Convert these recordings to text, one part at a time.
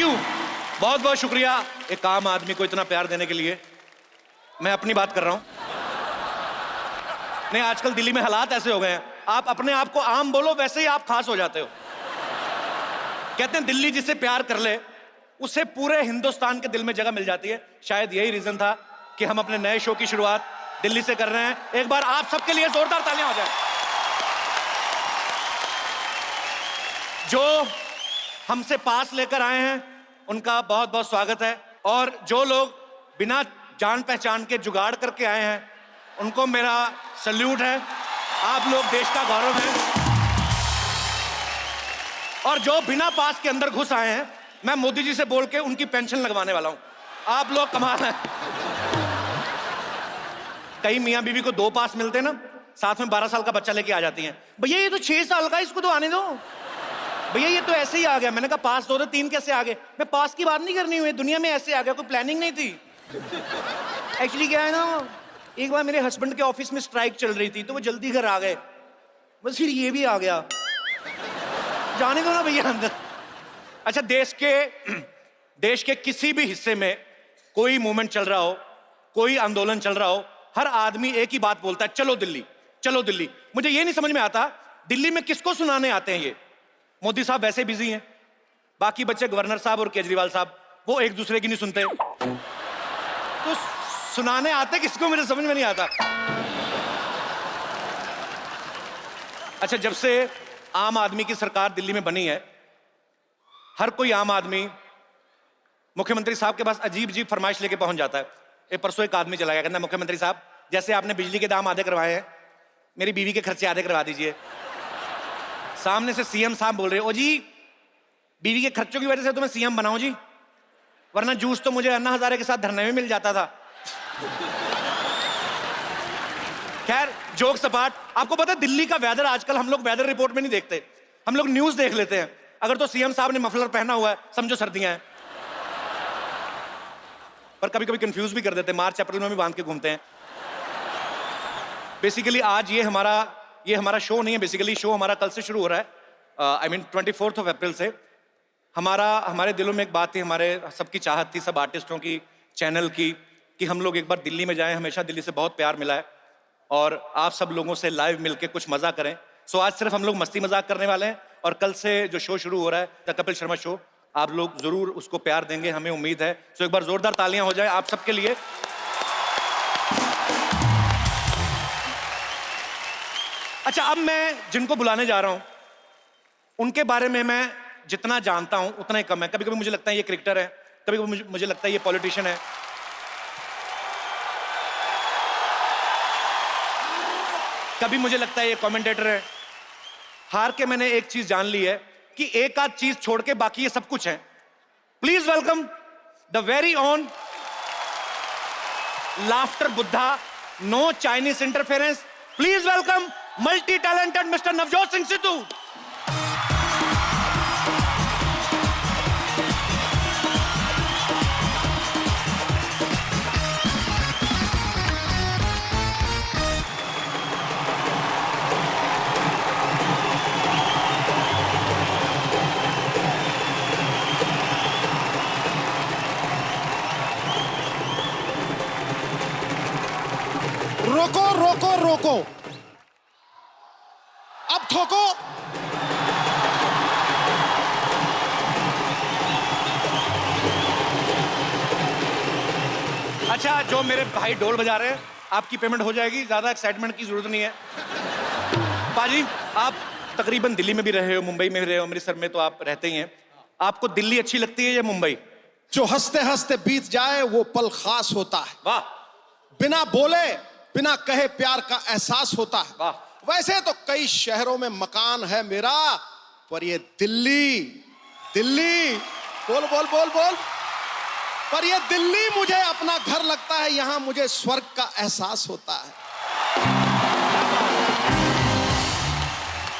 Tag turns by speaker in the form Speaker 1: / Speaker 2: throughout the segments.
Speaker 1: You, बहुत बहुत शुक्रिया एक आम आदमी को इतना प्यार देने के लिए। मैं अपनी बात कर रहा हूं। नहीं, आजकल दिल्ली में हालात ऐसे हो गए हैं, आप अपने आप को आम बोलो वैसे ही आप खास हो जाते हो। कहते हैं दिल्ली जिसे प्यार कर ले उसे पूरे हिंदुस्तान के दिल में जगह मिल जाती है। शायद यही रीजन था कि हम अपने नए शो की शुरुआत दिल्ली से कर रहे हैं। एक बार आप सबके लिए जोरदार तालियां हो जाए। जो हमसे पास लेकर आए हैं उनका बहुत बहुत स्वागत है, और जो लोग बिना जान पहचान के जुगाड़ करके आए हैं उनको मेरा सल्यूट है। आप लोग देश का गौरव हैं। और जो बिना पास के अंदर घुस आए हैं, मैं मोदी जी से बोल के उनकी पेंशन लगवाने वाला हूं। आप लोग कमाल हैं। कई मियां बीवी को 2 पास मिलते ना, साथ में 12 साल का बच्चा लेके आ जाती हैं। भैया ये तो 6 साल का, इसको तो आने दो। भैया ये तो ऐसे ही आ गया। मैंने कहा पास 2 थे, 3 कैसे आ गए? मैं पास की बात नहीं करनी हुई, दुनिया में ऐसे आ गया, कोई प्लानिंग नहीं थी। एक्चुअली क्या है ना, एक बार मेरे हस्बैंड के ऑफिस में स्ट्राइक चल रही थी तो वो जल्दी घर आ गए, बस फिर ये भी आ गया। जाने दो ना भैया अंदर। अच्छा, देश के किसी भी हिस्से में कोई मूवमेंट चल रहा हो, कोई आंदोलन चल रहा हो, हर आदमी एक ही बात बोलता है, चलो दिल्ली, चलो दिल्ली। मुझे ये नहीं समझ में आता दिल्ली में किसको सुनाने आते हैं ये। मोदी साहब वैसे बिजी हैं, बाकी बच्चे गवर्नर साहब और केजरीवाल साहब वो एक दूसरे की नहीं सुनते, तो सुनाने आते किसको, मुझे समझ में नहीं आता। अच्छा, जब से आम आदमी की सरकार दिल्ली में बनी है, हर कोई आम आदमी मुख्यमंत्री साहब के पास अजीब अजीब फरमाइश लेके पहुंच जाता है। परसों एक आदमी चला गया, कहना मुख्यमंत्री साहब जैसे आपने बिजली के दाम आधे करवाए हैं, मेरी बीवी के खर्चे आधे करवा दीजिए। सामने से सीएम साहब बोल रहे, ओ जी बीवी के खर्चों की वजह से तो मैं सीएम बनाऊं जी, वरना जूस तो मुझे अन्ना हजारे के साथ धरने में मिल जाता था। खैर, जोक सपाट। आपको पता है दिल्ली का वेदर आजकल हम लोग वेदर रिपोर्ट में नहीं देखते, हम लोग न्यूज देख लेते हैं। अगर तो सीएम साहब ने मफलर पहना हुआ है समझो सर्दियां हैं, पर कभी कभी कंफ्यूज भी कर देते हैं, मार्च अप्रैल में भी बांध के घूमते हैं। बेसिकली आज ये हमारा शो नहीं है, बेसिकली शो हमारा कल से शुरू हो रहा है। आई मीन 24 अप्रैल से। हमारे दिलों में एक बात थी, हमारे सबकी चाहत थी, सब आर्टिस्टों की, चैनल की, कि हम लोग एक बार दिल्ली में जाएं। हमेशा दिल्ली से बहुत प्यार मिला है और आप सब लोगों से लाइव मिलके कुछ मजा करें। सो आज सिर्फ हम लोग मस्ती मजाक करने वाले हैं, और कल से जो शो शुरू हो रहा है द कपिल शर्मा शो, आप लोग जरूर उसको प्यार देंगे, हमें उम्मीद है। सो एक बार जोरदार तालियां हो जाए आप सबके लिए। अच्छा, अब मैं जिनको बुलाने जा रहा हूं उनके बारे में मैं जितना जानता हूं उतना ही कम है। कभी कभी मुझे लगता है ये क्रिकेटर है, कभी कभी मुझे लगता है ये पॉलिटिशियन है, कभी मुझे लगता है ये कमेंटेटर है। हार के मैंने एक चीज जान ली है कि एक आध चीज छोड़ के बाकी ये सब कुछ है। Please welcome the very own laughter Buddha, no Chinese interference. Please welcome multi talented mister Navjot Singh Sidhu.
Speaker 2: रोको रोको रोको, अब ठोको।
Speaker 1: अच्छा, जो मेरे भाई ढोल बजा रहे हैं, आपकी पेमेंट हो जाएगी, ज्यादा एक्साइटमेंट की जरूरत नहीं है। पाजी, आप तकरीबन दिल्ली में भी रहे हो, मुंबई में भी रहे हो, अमृतसर में तो आप रहते ही हैं। आपको दिल्ली अच्छी लगती है या मुंबई?
Speaker 2: जो हंसते हंसते बीत जाए वो पल खास होता है।
Speaker 1: वाह।
Speaker 2: बिना बोले बिना कहे प्यार का एहसास होता है।
Speaker 1: वाह।
Speaker 2: वैसे तो कई शहरों में मकान है मेरा, पर ये दिल्ली बोल बोल बोल बोल, पर ये दिल्ली मुझे अपना घर लगता है। यहां मुझे स्वर्ग का एहसास होता है।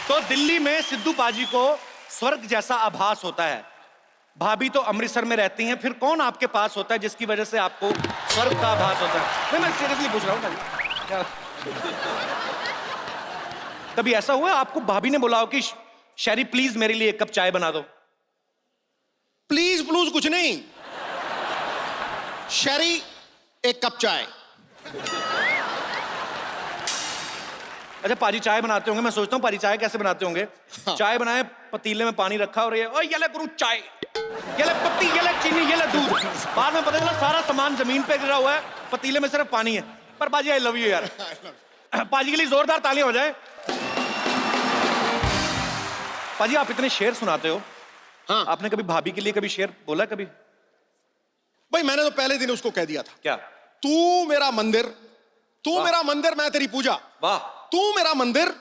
Speaker 1: तो दिल्ली में सिद्धू पाजी को स्वर्ग जैसा आभास होता है। भाभी तो अमृतसर में रहती हैं, फिर कौन आपके पास होता है जिसकी वजह से आपको स्वर्ग का आभास होता है? मैं सीरियसली पूछ रहा हूँ। कभी ऐसा हुआ आपको भाभी ने बोला हो कि शैरी प्लीज मेरे लिए एक कप चाय बना दो?
Speaker 2: प्लीज प्लूज कुछ नहीं, शहरी एक कप चाय।
Speaker 1: अच्छा पाजी चाय बनाते होंगे, मैं सोचता हूँ पाजी चाय कैसे बनाते होंगे।
Speaker 2: हाँ।
Speaker 1: चाय बनाए, पतीले में पानी रखा और ये ले गुरु चाय, ये ले पत्ती, ये ले चीनी, ये ले दूध। बाद में पता चला सारा सामान जमीन पे गिरा हुआ है, पतीले में सिर्फ पानी है। पर पाजी आई लव यू यार। पाजी के लिए जोरदार तालियां हो जाए। पाजी आप इतने शेर सुनाते हो,
Speaker 2: हाँ।
Speaker 1: आपने कभी भाभी के लिए कभी शेर बोला कभी?
Speaker 2: भाई मैंने तो पहले दिन उसको कह दिया था,
Speaker 1: क्या?
Speaker 2: तू मेरा मंदिर, तू
Speaker 1: वाह।
Speaker 2: मेरा मंदिर, मैं तेरी पूजा।
Speaker 1: वाह।
Speaker 2: तू मेरा मंदिर,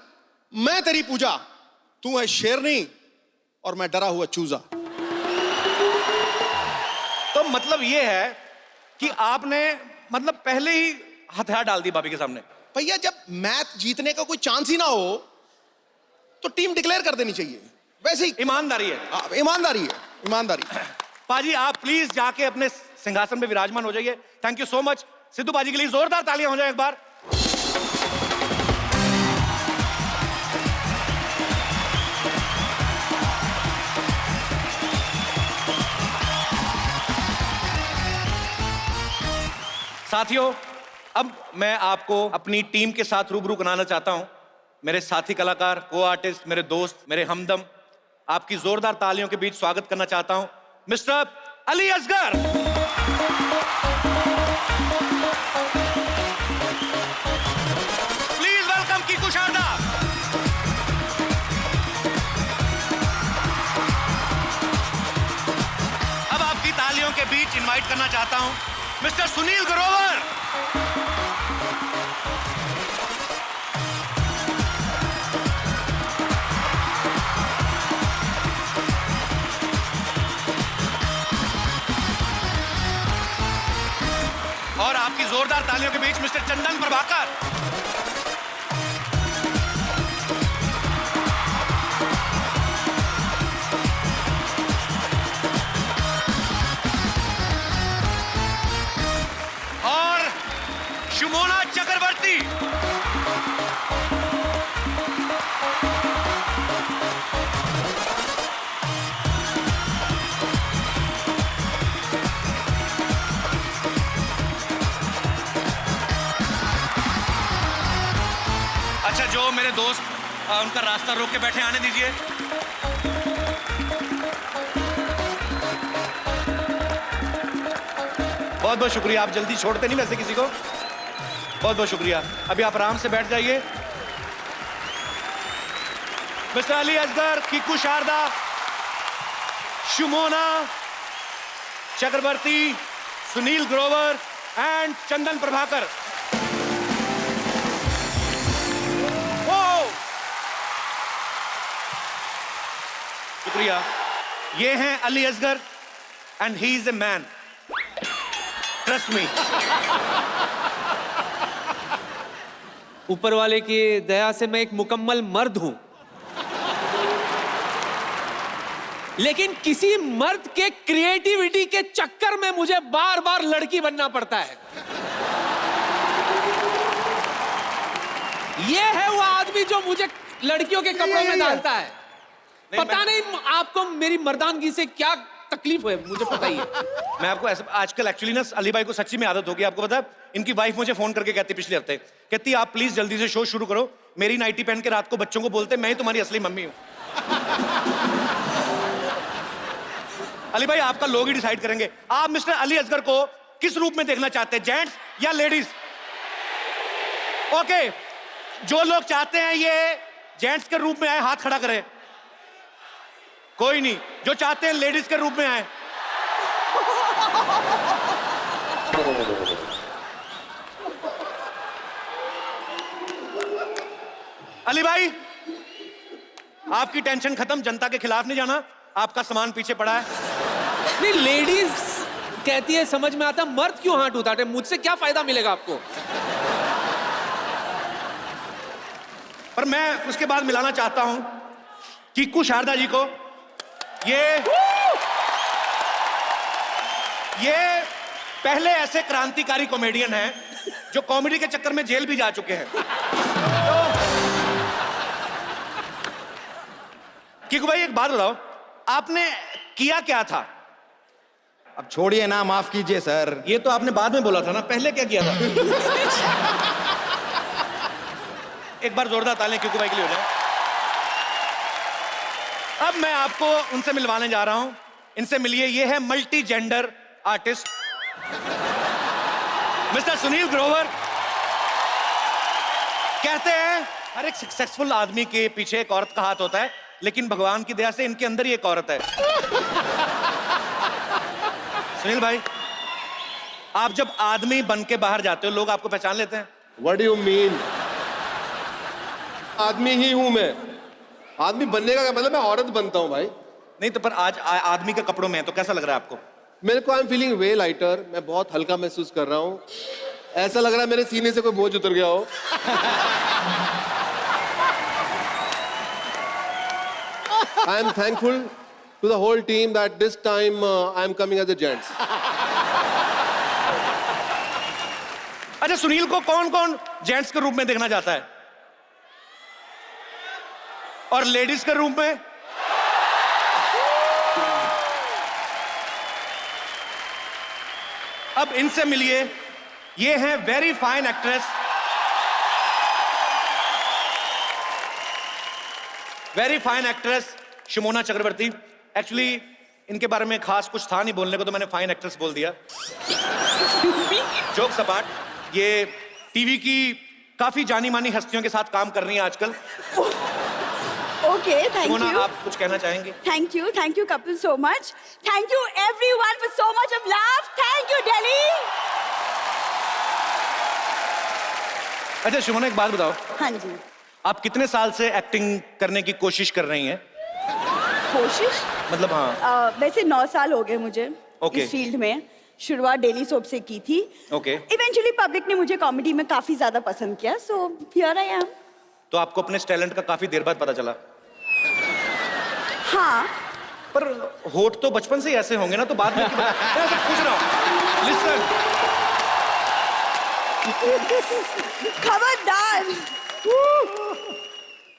Speaker 2: मैं तेरी पूजा। तू है शेरनी और मैं डरा हुआ चूजा।
Speaker 1: तो मतलब ये है कि आपने मतलब पहले ही हथियार डाल दी भाभी के सामने।
Speaker 2: भैया जब मैच जीतने का कोई चांस ही ना हो तो टीम डिक्लेयर कर देनी चाहिए, वैसे ही
Speaker 1: ईमानदारी है।
Speaker 2: ईमानदारी है, ईमानदारी।
Speaker 1: पाजी आप प्लीज जाके अपने सिंहासन पे विराजमान हो जाइए। Thank you so much. Sidhu paaji के लिए जोरदार तालियां हो जाए एक बार। साथियों, अब मैं आपको अपनी टीम के साथ रूबरू कराना चाहता हूं। मेरे साथी कलाकार, को आर्टिस्ट, मेरे दोस्त, मेरे हमदम, आपकी जोरदार तालियों के बीच स्वागत करना चाहता हूं mister Ali Asgar. Please welcome Kiku Sharda. अब आपकी तालियों के बीच इनवाइट करना चाहता हूं मिस्टर सुनील ग्रोवर। और आपकी जोरदार तालियों के बीच मिस्टर चंदन प्रभाकर। और शुमोना चक्रवर्ती। अच्छा जो मेरे दोस्त उनका रास्ता रोक के बैठे, आने दीजिए। बहुत बहुत शुक्रिया, आप जल्दी छोड़ते नहीं वैसे किसी को। बहुत बहुत शुक्रिया। अभी आप आराम से बैठ जाइए। Mister Ali Asgar, Kiku Sharda, Shumona Chakravarti, Sunil Grover and Chandan Prabhakar. शुक्रिया। ये हैं Ali Asgar and he is a man, trust me.
Speaker 3: ऊपर वाले की दया से मैं एक मुकम्मल मर्द हूं, लेकिन किसी मर्द के क्रिएटिविटी के चक्कर में मुझे बार बार लड़की बनना पड़ता है। ये है वो आदमी जो मुझे लड़कियों के कपड़ों में डालता है। पता नहीं आपको मेरी मर्दानगी से क्या तकलीफ है, मुझे पता ही है।
Speaker 1: मैं आपको ऐसे आजकल एक्चुअली ना अली भाई को सच्ची में आदत होगी। आपको पता है इनकी वाइफ मुझे फोन करके कहती पिछले हफ्ते, कहती आप प्लीज जल्दी से शो शुरू करो। मेरी नाइटी पहन के रात को बच्चों को बोलते मैं ही तुम्हारी असली मम्मी हूं। अली भाई आपका लोग ही डिसाइड करेंगे। आप मिस्टर अली असगर को किस रूप में देखना चाहते हैं, जेंट्स या लेडीज? ओके, जो लोग चाहते हैं ये जेंट्स के रूप में आए हाथ खड़ा करें। कोई नहीं, जो चाहते हैं लेडीज के रूप में आए। अली भाई आपकी टेंशन खत्म, जनता के खिलाफ नहीं जाना, आपका सामान पीछे पड़ा है।
Speaker 3: नहीं, लेडीज कहती है समझ में आता, मर्द क्यों हाथ उठाते? मुझसे क्या फायदा मिलेगा आपको?
Speaker 1: पर मैं उसके बाद मिलाना चाहता हूं कीकू शारदा जी को। ये पहले ऐसे क्रांतिकारी कॉमेडियन हैं जो कॉमेडी के चक्कर में जेल भी जा चुके हैं। कीकू भाई एक बात बताओ, आपने किया क्या था
Speaker 2: अब छोड़िए ना, माफ कीजिए सर।
Speaker 1: ये तो आपने बाद में बोला था ना, पहले क्या किया था? एक बार जोरदार तालियां क्योंकि भाई के लिए हो जाए। अब मैं आपको उनसे मिलवाने जा रहा हूं। इनसे मिलिए, ये है multi gender artist mister Sunil Grover. कहते हैं हर एक सक्सेसफुल आदमी के पीछे एक औरत का हाथ होता है, लेकिन भगवान की दया से इनके अंदर ही एक औरत है। सुनील भाई, आप जब आदमी बन के बाहर जाते हो, लोग आपको पहचान लेते हैं?
Speaker 4: What do you mean? आदमी ही हूं मैं। आदमी बनने का क्या मतलब, मैं औरत बनता हूं भाई।
Speaker 1: नहीं तो पर आज आदमी के कपड़ों में है, तो कैसा लग रहा है आपको?
Speaker 4: मेरे को I am feeling way lighter, मैं बहुत हल्का महसूस कर रहा हूं। ऐसा लग रहा है मेरे सीने से कोई बोझ उतर गया हो। I am thankful to the whole team that this time I am coming as a gents.
Speaker 1: अच्छा, सुनील को कौन कौन जेंट्स के रूप में देखना चाहता है और लेडीज के रूप में? अब इनसे मिलिए, ये हैं very fine actress, very fine actress Shimona Chakravarti. Actually इनके बारे में खास कुछ था नहीं बोलने को, तो मैंने फाइन एक्ट्रेस बोल दिया। जोक सपाट, ये टीवी की काफी जानी मानी हस्तियों के साथ काम कर रही हैं आजकल।
Speaker 5: Okay, thank
Speaker 1: Simona,
Speaker 5: you.
Speaker 1: आप कुछ कहना चाहेंगे?
Speaker 5: Thank you, Kapil, so much. Thank you, everyone, for so much of love. Thank you, Delhi.
Speaker 1: अच्छा शिमोना, एक बात बताओ,
Speaker 5: हाँ जी।
Speaker 1: आप कितने साल से एक्टिंग करने की कोशिश कर रही हैं?
Speaker 5: कोशिश?
Speaker 1: मतलब हाँ।
Speaker 5: वैसे 9 साल हो गए मुझे
Speaker 1: Okay.
Speaker 5: इस फील्ड में। शुरुआत डेली सोप से की थी।
Speaker 1: Okay.
Speaker 5: इवेंचुअली पब्लिक ने मुझे कॉमेडी में काफी ज्यादा पसंद किया, सो हियर आई एम।
Speaker 1: तो आपको अपने टैलेंट का काफी देर बाद पता चला?
Speaker 5: हाँ।
Speaker 1: पर होठ तो बचपन से ही ऐसे होंगे ना, तो बाद में क्यों? मैं ऐसे पूछ रहा हूँ। लिसन,
Speaker 5: खबरदार।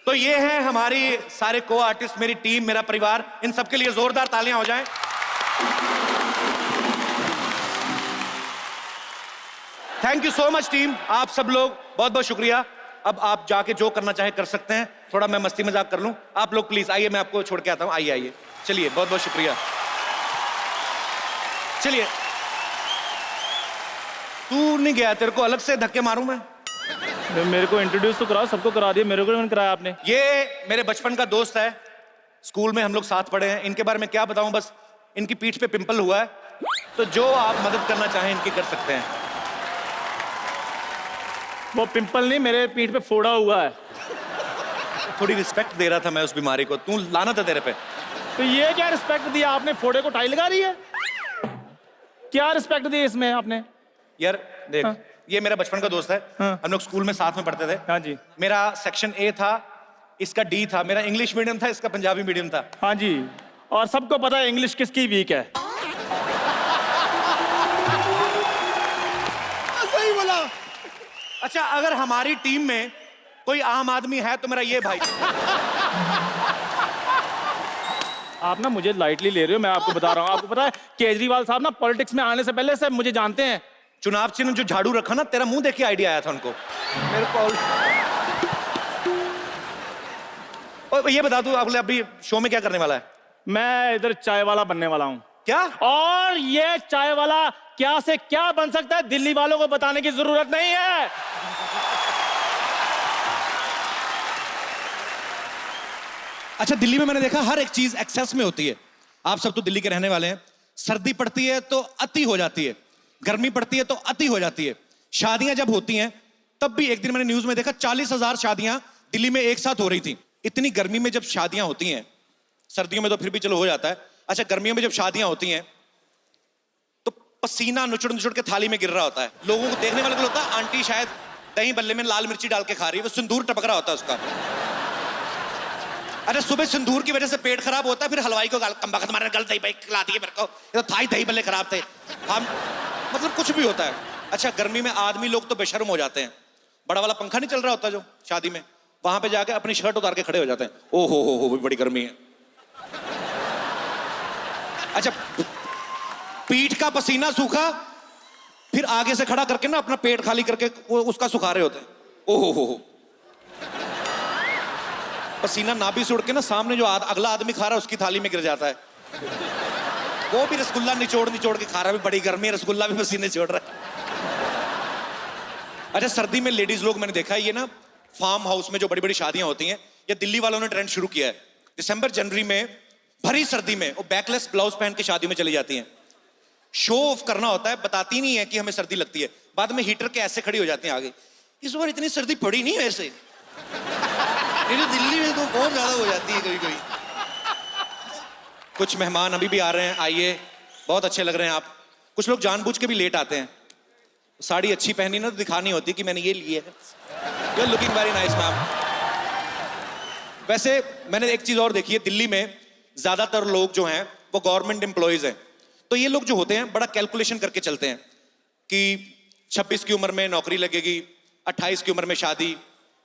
Speaker 1: तो ये हैं हमारी सारे को आर्टिस्ट, मेरी टीम, मेरा परिवार। इन सबके लिए जोरदार तालियां हो जाएं। Thank you so much team, आप सब लोग बहुत बहुत शुक्रिया। अब आप जाके जो करना चाहे कर सकते हैं। थोड़ा मैं मस्ती मजाक कर लूं। आप लोग प्लीज आइए, मैं आपको छोड़ के आता हूं। आइए आइए, चलिए, बहुत बहुत शुक्रिया। चलिए, तू नहीं गया, तेरे को अलग से धक्के मारूं मैं?
Speaker 6: मेरे को इंट्रोड्यूस तो कराओ, सबको करा दिया, मेरे को नहीं कराया आपने।
Speaker 1: ये मेरे बचपन का दोस्त है, स्कूल में हम लोग साथ पढ़े हैं। इनके बारे में क्या बताऊं, बस इनकी पीठ पे पिंपल हुआ है, तो जो आप मदद करना चाहें इनकी कर सकते हैं।
Speaker 6: वो पिंपल नहीं, मेरे पीठ पे फोड़ा हुआ है।
Speaker 1: थोड़ी रिस्पेक्ट दे रहा था मैं उस बीमारी को, तू लाना था तेरे पे।
Speaker 6: तो ये क्या रिस्पेक्ट दिया आपने, फोड़े को टाई लगा रही है? क्या रिस्पेक्ट दी इसमें आपने?
Speaker 1: यार देख,
Speaker 6: हाँ।
Speaker 1: ये मेरा बचपन का दोस्त है।
Speaker 6: हाँ।
Speaker 1: हम लोग स्कूल में साथ में पढ़ते थे।
Speaker 6: हाँ जी।
Speaker 1: मेरा सेक्शन ए था, इसका डी था। मेरा इंग्लिश मीडियम था, इसका पंजाबी मीडियम था।
Speaker 6: हाँ जी, और सबको पता है इंग्लिश किसकी वीक है।
Speaker 2: सही बोला।
Speaker 1: अच्छा, अगर हमारी टीम में कोई आम आदमी है तो मेरा ये भाई।
Speaker 6: आप ना मुझे लाइटली ले रहे हो, मैं आपको बता रहा हूँ। आपको पता है केजरीवाल साहब ना पॉलिटिक्स में आने से पहले से मुझे जानते हैं।
Speaker 1: चुनाव चिन्ह जो झाड़ू रखा ना, तेरा मुंह देख के आइडिया आया था उनको। मेरे को और ये बता तू अभी शो में क्या करने वाला है?
Speaker 6: मैं इधर चाय वाला बनने वाला हूँ।
Speaker 1: क्या?
Speaker 6: और ये चाय वाला क्या से क्या बन सकता है, दिल्ली वालों को बताने की जरूरत नहीं है।
Speaker 1: अच्छा, दिल्ली में मैंने देखा हर एक चीज एक्सेस में होती है। आप सब तो दिल्ली के रहने वाले हैं। सर्दी पड़ती है तो अति हो जाती है, गर्मी पड़ती है तो अति हो जाती है। शादियां जब होती हैं तब भी, एक दिन मैंने न्यूज में देखा 40,000 शादियां दिल्ली में एक साथ हो रही थी। इतनी गर्मी में जब शादियां होती हैं, सर्दियों में तो फिर भी चलो हो जाता है, अच्छा गर्मियों में जब शादियां होती हैं तो पसीना नुचड़ नुचड़ के थाली में गिर रहा होता है। लोगों को देखने वाले को होता है आंटी शायद दही बल्ले में लाल मिर्ची डाल के खा रही है, वो सिंदूर टपक रहा होता है उसका। अरे सुबह सिंदूर की वजह से पेट खराब होता है, फिर हलवाई को कमबख्त मारने गल दही भाई खिला दिए मेरे को, ये तो थाई दही बल्ले खराब थे हम, मतलब कुछ भी होता है। अच्छा, गर्मी में आदमी लोग तो बेशर्म हो जाते हैं। बड़ा वाला पंखा नहीं चल रहा होता जो शादी में, वहां पे जाके अपनी शर्ट उतार के खड़े हो जाते हैं। ओ हो बड़ी गर्मी है। अच्छा, पीठ का पसीना सूखा, फिर आगे से खड़ा करके ना अपना पेट खाली करके वो उसका सुखा रहे होते हैं। ओहो हो, पसीना नाभि से उड़ के ना सामने जो अगला आदमी खा रहा है उसकी थाली में गिर जाता है। वो भी रसगुल्ला निचोड़ निचोड़ के खा रहा है, बड़ी गर्मी है, रसगुल्ला भी पसीने छोड़ रहा है। अच्छा, सर्दी में लेडीज लोग मैंने देखा है, ये ना फार्म हाउस में जो बड़ी बड़ी शादियां होती हैं, ये दिल्ली वालों ने ट्रेंड शुरू किया है। दिसंबर जनवरी में भरी सर्दी में वो बैकलेस ब्लाउज पहन के शादी में चली जाती हैं। शो ऑफ करना होता है, बताती नहीं है कि हमें सर्दी लगती है, बाद में हीटर के ऐसे खड़ी हो जाती हैं आगे। इस बार इतनी सर्दी पड़ी नहीं वैसे, दिल्ली में तो बहुत ज्यादा हो जाती है कभी कभी। कुछ मेहमान अभी भी आ रहे हैं, आइए, बहुत अच्छे लग रहे हैं आप। कुछ लोग जानबूझ के भी लेट आते हैं। साड़ी अच्छी पहनी ना तो दिखानी होती कि मैंने ये ली है। You are looking very nice ma'am. वैसे मैंने एक चीज और देखी है, दिल्ली में ज्यादातर लोग जो हैं वो गवर्नमेंट एम्प्लॉयज हैं। तो ये लोग जो होते हैं बड़ा कैलकुलेशन करके चलते हैं कि 26 की उम्र में नौकरी लगेगी, 28 की उम्र में शादी,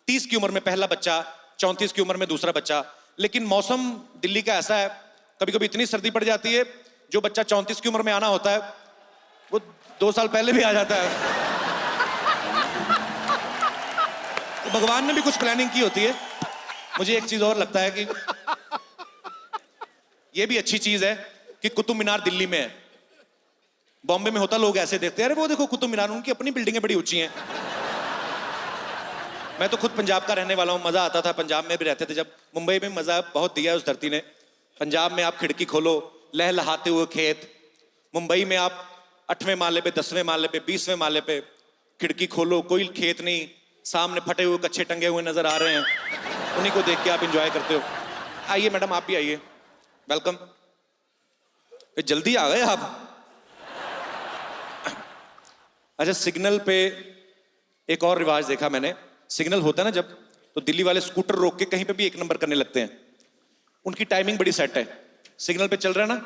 Speaker 1: 30 की उम्र में पहला बच्चा, 34 की उम्र में दूसरा बच्चा। लेकिन मौसम दिल्ली का ऐसा है, कभी कभी इतनी सर्दी पड़ जाती है, जो बच्चा 34 की उम्र में आना होता है वो 2 साल पहले भी आ जाता है। तो भगवान ने भी कुछ प्लानिंग की होती है। मुझे एक चीज और लगता है कि ये भी अच्छी चीज है कि कुतुब मीनार दिल्ली में है। बॉम्बे में होता, लोग ऐसे देखते हैं, अरे वो देखो कुतुब मीनार, उनकी अपनी बिल्डिंगें बड़ी ऊंची हैं। मैं तो खुद पंजाब का रहने वाला हूं, मजा आता था, पंजाब में भी रहते थे जब। मुंबई में मजा बहुत दिया है उस धरती ने। पंजाब में आप खिड़की खोलो, लहलहाते हुए खेत। मुंबई में आप 8वें माले पे, 10वें माले पे, 20वें माले पे खिड़की खोलो, कोई खेत नहीं, सामने फटे हुए कच्चे टंगे हुए नजर आ रहे हैं, उन्हीं को देख के आप एंजॉय करते हो। आइए मैडम, आप भी आइए, वेलकम। जल्दी आ गए आप। अच्छा, सिग्नल पे एक और रिवाज देखा मैंने। सिग्नल होता है ना जब, तो दिल्ली वाले स्कूटर रोक के कहीं पे भी 1 नंबर करने लगते हैं। उनकी टाइमिंग बड़ी सेट है। सिग्नल पे चल रहा है ना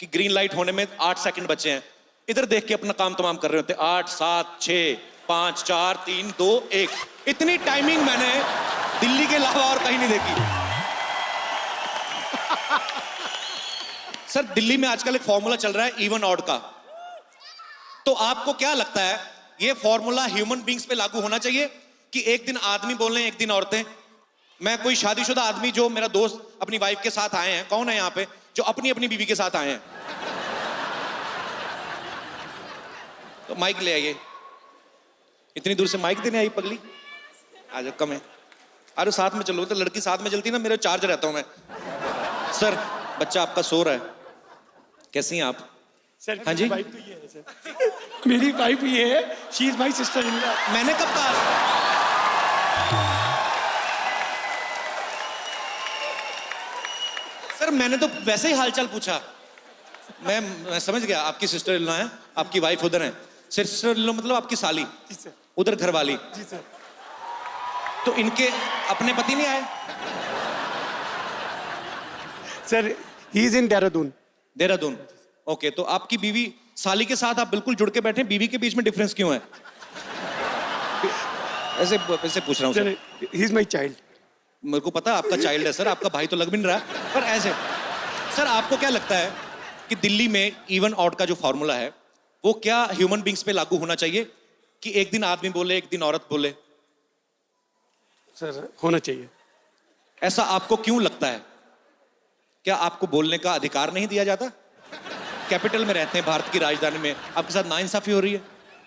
Speaker 1: कि ग्रीन लाइट होने में 8 सेकंड बचे हैं, इधर देख के अपना काम तमाम कर रहे होते हैं। 8, 7, 6, 5, 4, 3, 2, 1। इतनी टाइमिंग मैंने दिल्ली के अलावा और कहीं नहीं देखी। सर, दिल्ली में आजकल एक फॉर्मूला चल रहा है इवन ऑड का। तो आपको क्या लगता है, ये फॉर्मूला ह्यूमन बींग्स पे लागू होना चाहिए कि एक दिन आदमी बोल रहे हैं, एक दिन औरतें? मैं कोई शादीशुदा आदमी, जो मेरा दोस्त अपनी वाइफ के साथ आए हैं, कौन है यहाँ पे जो अपनी अपनी बीवी के साथ आए हैं? तो माइक ले आइए। इतनी दूर से माइक देने आई पगली, आ जाओ, कम है। अरे साथ में चलो, तो लड़की साथ में चलती ना, मेरा चार्ज रहता हूं मैं। सर, बच्चा आपका सो रहा है, कैसी हैं आप?
Speaker 7: सर,
Speaker 1: हाँ जी,
Speaker 7: वाइफ तो ये है सर। मेरी वाइफ ये है, she is my sister in law.
Speaker 1: मैंने कब कहा? सर, मैंने तो वैसे ही हालचाल पूछा। मैं समझ गया, आपकी सिस्टर इन लॉ है, आपकी वाइफ उधर है। सिस्टर इन लॉ मतलब आपकी साली,
Speaker 7: जी सर।
Speaker 1: उधर घर वाली।
Speaker 7: जी सर।
Speaker 1: तो इनके अपने पति नहीं आए?
Speaker 7: Sir, he is in Dehradun.
Speaker 1: Dehradun, okay. तो आपकी बीवी साली के साथ आप बिल्कुल जुड़ के बैठे, बीवी के बीच में डिफरेंस क्यों है? ऐसे पूछ रहा हूँ
Speaker 7: sir, he is my child.
Speaker 1: मेरे को पता है आपका चाइल्ड है सर, आपका भाई तो लग भी नहीं रहा, पर ऐसे। सर, आपको क्या लगता है कि दिल्ली में इवन ऑड का जो फॉर्मूला है वो क्या ह्यूमन बींग्स पे लागू होना चाहिए कि एक दिन आदमी बोले, एक दिन औरत बोले?
Speaker 7: सर, होना चाहिए।
Speaker 1: ऐसा आपको क्यों लगता है? क्या आपको बोलने का अधिकार नहीं दिया जाता? कैपिटल में रहते हैं, भारत की राजधानी में, आपके साथ नाइंसाफी हो रही है।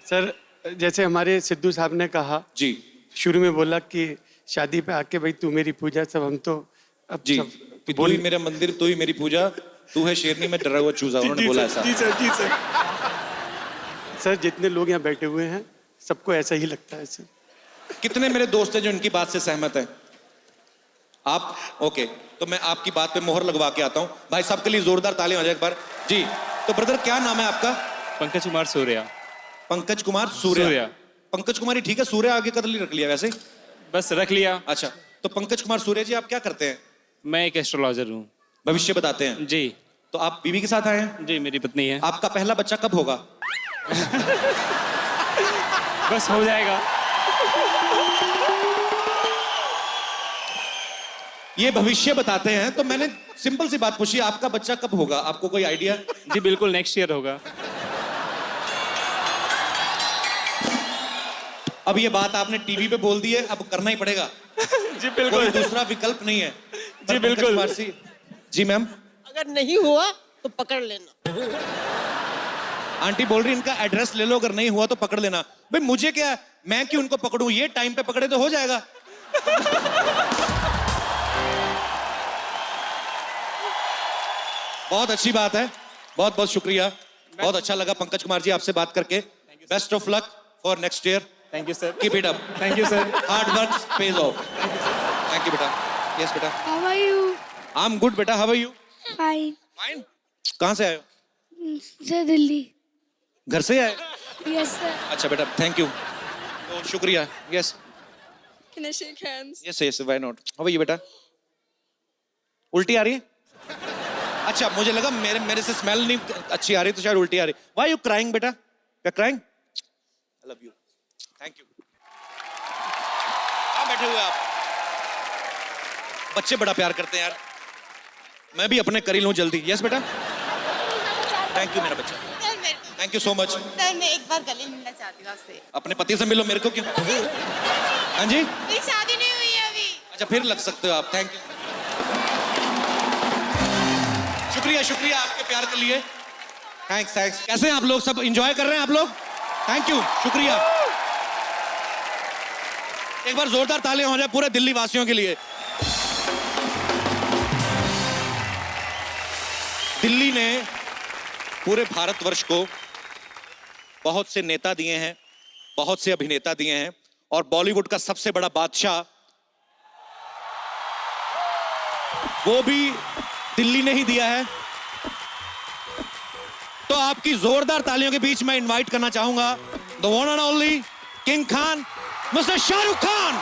Speaker 7: सर, जैसे हमारे सिद्धू साहब ने कहा
Speaker 1: जी,
Speaker 7: शुरू में, बोला कि शादी पे आके भाई तू मेरी पूजा, सब हम तो अब
Speaker 1: जी,
Speaker 7: सब
Speaker 1: कि तू ही मेरा मंदिर, तू ही मेरी पूजा, तू है शेरनी में डरा हुआ चूजा, उन्होंने बोला ऐसा।
Speaker 7: जी सर, जी सर। सर, जितने लोग यहाँ बैठे हुए हैं सबको ऐसा ही लगता है सर।
Speaker 1: कितने मेरे दोस्त हैं जो इनकी बात से सहमत हैं? आप? ओके, तो मैं आपकी बात पे मोहर लगवा के आता हूँ। भाई साहब के लिए जोरदार तालियां हो जाए एक बार। जी, तो ब्रदर क्या नाम है आपका?
Speaker 6: पंकज कुमार सूर्या।
Speaker 1: पंकज कुमार सूर्या। पंकज कुमार ही ठीक है, सूर्या आगे कदली रख लिया वैसे?
Speaker 6: बस रख लिया।
Speaker 1: अच्छा, तो पंकज कुमार सूर्या जी, आप क्या करते हैं?
Speaker 6: मैं एक एस्ट्रोलॉजर हूँ।
Speaker 1: भविष्य बताते हैं?
Speaker 6: जी।
Speaker 1: तो आप बीवी के साथ आए हैं?
Speaker 6: जी, मेरी पत्नी है।
Speaker 1: आपका पहला बच्चा कब होगा?
Speaker 6: बस हो जाएगा।
Speaker 1: ये भविष्य बताते हैं, तो मैंने सिंपल सी बात पूछी, आपका बच्चा कब होगा? आपको कोई आइडिया?
Speaker 6: जी बिल्कुल नेक्स्ट ईयर होगा।
Speaker 1: अब ये बात आपने टीवी पे बोल दी है, अब करना ही पड़ेगा।
Speaker 6: जी
Speaker 1: कोई
Speaker 6: बिल्कुल।
Speaker 1: दूसरा विकल्प नहीं है।
Speaker 6: जी बिल्कुल।
Speaker 1: पारसी जी मैम।
Speaker 8: अगर नहीं हुआ तो पकड़ लेना।
Speaker 1: आंटी बोल रही इनका एड्रेस ले लो, अगर नहीं हुआ तो पकड़ लेना। भाई मुझे क्या, मैं क्यों उनको पकड़ूं? ये टाइम पे पकड़े तो हो जाएगा। बहुत अच्छी बात है, बहुत बहुत शुक्रिया। बहुत अच्छा लगा पंकज कुमार जी आपसे बात करके। Best of luck for next year.
Speaker 6: Thank you sir.
Speaker 1: Keep it up.
Speaker 6: Thank you sir.
Speaker 1: Hard work pays off. Thank you बेटा। यस बेटा।
Speaker 9: How are you?
Speaker 1: I am good बेटा, how are you?
Speaker 9: Fine.
Speaker 1: Fine. कहाँ से आए हो?
Speaker 9: Sir, Delhi.
Speaker 1: घर से आए?
Speaker 9: Yes, sir.
Speaker 1: अच्छा बेटा, थैंक यू। तो शुक्रिया। Yes
Speaker 9: Can I shake hands?
Speaker 1: Yes yes, why not. How are you बेटा? उल्टी आ रही है? अच्छा, मुझे लगा मेरे से स्मेल नहीं अच्छी आ रही, तो शायद उल्टी आ रही। व्हाई यू क्राइंग बेटा? क्या crying? I love you. Thank you. कहाँ बैठे हुए आप? बच्चे बड़ा प्यार करते हैं यार। मैं भी अपने करी लूं जल्दी। यस बेटा। थैंक यू मेरा बच्चा। Thank you so much.
Speaker 8: Sir मैं एक बार गले मिलना चाहती हूँ आपसे।
Speaker 1: अपने पति से मिलो, मेरे को क्यों? हाँ जी,
Speaker 8: मेरी शादी नहीं हुई है अभी।
Speaker 1: अच्छा फिर लग सकते हो आप। Thank you. शुक्रिया शुक्रिया आपके प्यार के लिए। Thanks thanks. कैसे हैं आप लोग? सब एंजॉय कर रहे हैं आप लोग? थैंक यू, शुक्रिया। एक बार जोरदार तालियां हो जाए पूरे दिल्ली वासियों के लिए। दिल्ली ने पूरे भारतवर्ष को बहुत से नेता दिए हैं, बहुत से अभिनेता दिए हैं, और बॉलीवुड का सबसे बड़ा बादशाह वो भी दिल्ली ने ही दिया है। तो आपकी जोरदार तालियों के बीच मैं इनवाइट करना चाहूंगा the one and only king Khan, mister Shahrukh Khan.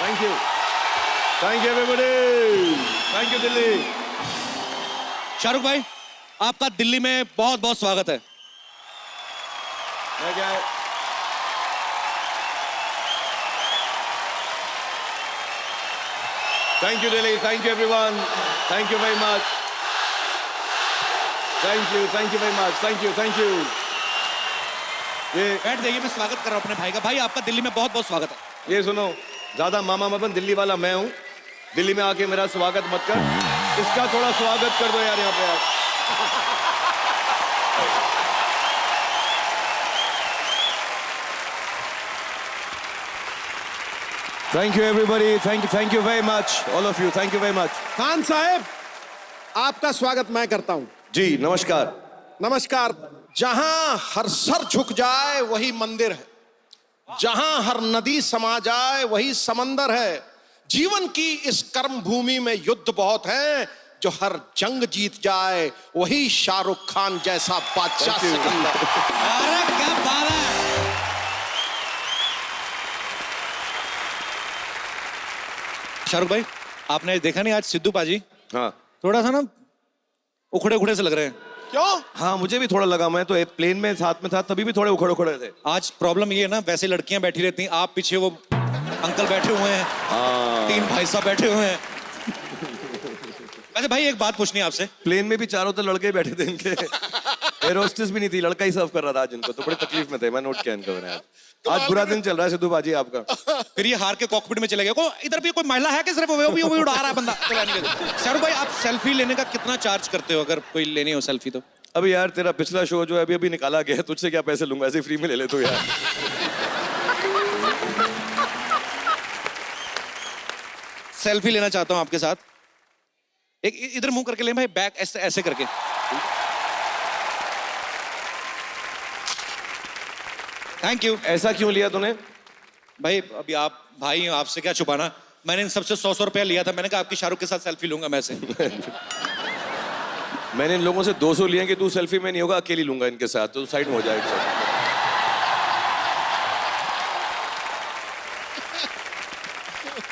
Speaker 4: Thank you everybody. Thank you Delhi.
Speaker 1: Shahrukh भाई, आपका दिल्ली में बहुत बहुत स्वागत है।
Speaker 4: मैं क्या है? Thank you, Delhi. Thank you, everyone. Thank you very much. Thank you very much. Thank you. ये
Speaker 1: बैठ जाइए, मैं स्वागत कर रहा हूं अपने भाई का। भाई आपका दिल्ली में बहुत बहुत स्वागत है।
Speaker 4: ये सुनो, ज्यादा मामा मत बन, दिल्ली वाला मैं हूँ। दिल्ली में आके मेरा स्वागत मत कर, इसका थोड़ा स्वागत कर दो यार यहाँ पे यार। Thank you everybody. Thank you very much, all of you. Thank you very much.
Speaker 2: Khan साहब, आपका स्वागत मैं करता हूं।
Speaker 4: जी नमस्कार।
Speaker 2: नमस्कार। जहां हर सर झुक जाए वही मंदिर है, जहां हर नदी समा जाए वही समंदर है। जीवन की इस कर्म भूमि में युद्ध बहुत है, जो हर जंग जीत जाए वही शाहरुख खान जैसा बादशाह सिकंदर।
Speaker 1: अरे क्या बात है। शाहरुख भाई, आपने देखा नहीं आज सिद्धू पाजी
Speaker 4: हाँ
Speaker 1: थोड़ा सा ना उखड़े उखड़े से लग रहे हैं?
Speaker 2: क्यों?
Speaker 4: हाँ, मुझे भी थोड़ा लगा। मैं तो प्लेन में साथ में था, तभी भी थोड़े उखड़ उखड़े थे।
Speaker 1: आज प्रॉब्लम ये है ना, वैसे लड़कियां बैठी रहती हैं, आप पीछे वो अंकल बैठे हुए हैं,
Speaker 4: हाँ।
Speaker 1: 3 भाई साहब बैठे हुए हैं। वैसे भाई एक बात पूछनी है आपसे।
Speaker 4: प्लेन में भी चारों तरफ लड़के बैठे थे इनके। एयर होस्टेस भी नहीं थी, लड़का ही सर्व कर रहा था आज इनको, तो बड़ी तकलीफ में थे। मैं नोट किया इनको मैंने आज बुरा दिन चल रहा है सिद्धू बाजी आपका।
Speaker 1: फिर ये हार के कॉकपिट में चले गए। को इधर भी कोई महिला है कि सिर्फ वो भी उड़ा रहा है बंदा? शाहरुख भाई, आप सेल्फी लेने का कितना चार्ज करते हो अगर कोई लेनी हो सेल्फी तो?
Speaker 4: अभी यार तेरा पिछला शो जो है अभी निकाला गया है, तुझसे क्या पैसे लूंगा, ऐसे फ्री में ले ले तू यार।
Speaker 1: सेल्फी लेना चाहता हूं आपके साथ। एक इधर मुंह करके ले भाई, बैक ऐसे ऐसे करके। Thank you.
Speaker 4: ऐसा क्यों लिया तूने?
Speaker 1: भाई अभी आप भाई हो, आपसे क्या छुपाना। मैंने इन सबसे 100 रुपया लिया था। मैंने कहा आपकी शाहरुख के साथ सेल्फी लूंगा मैं से।
Speaker 4: मैंने इन लोगों से 200 लिए कि तू सेल्फी में नहीं होगा, अकेली लूंगा इनके साथ, तो साइड में हो जाएगा।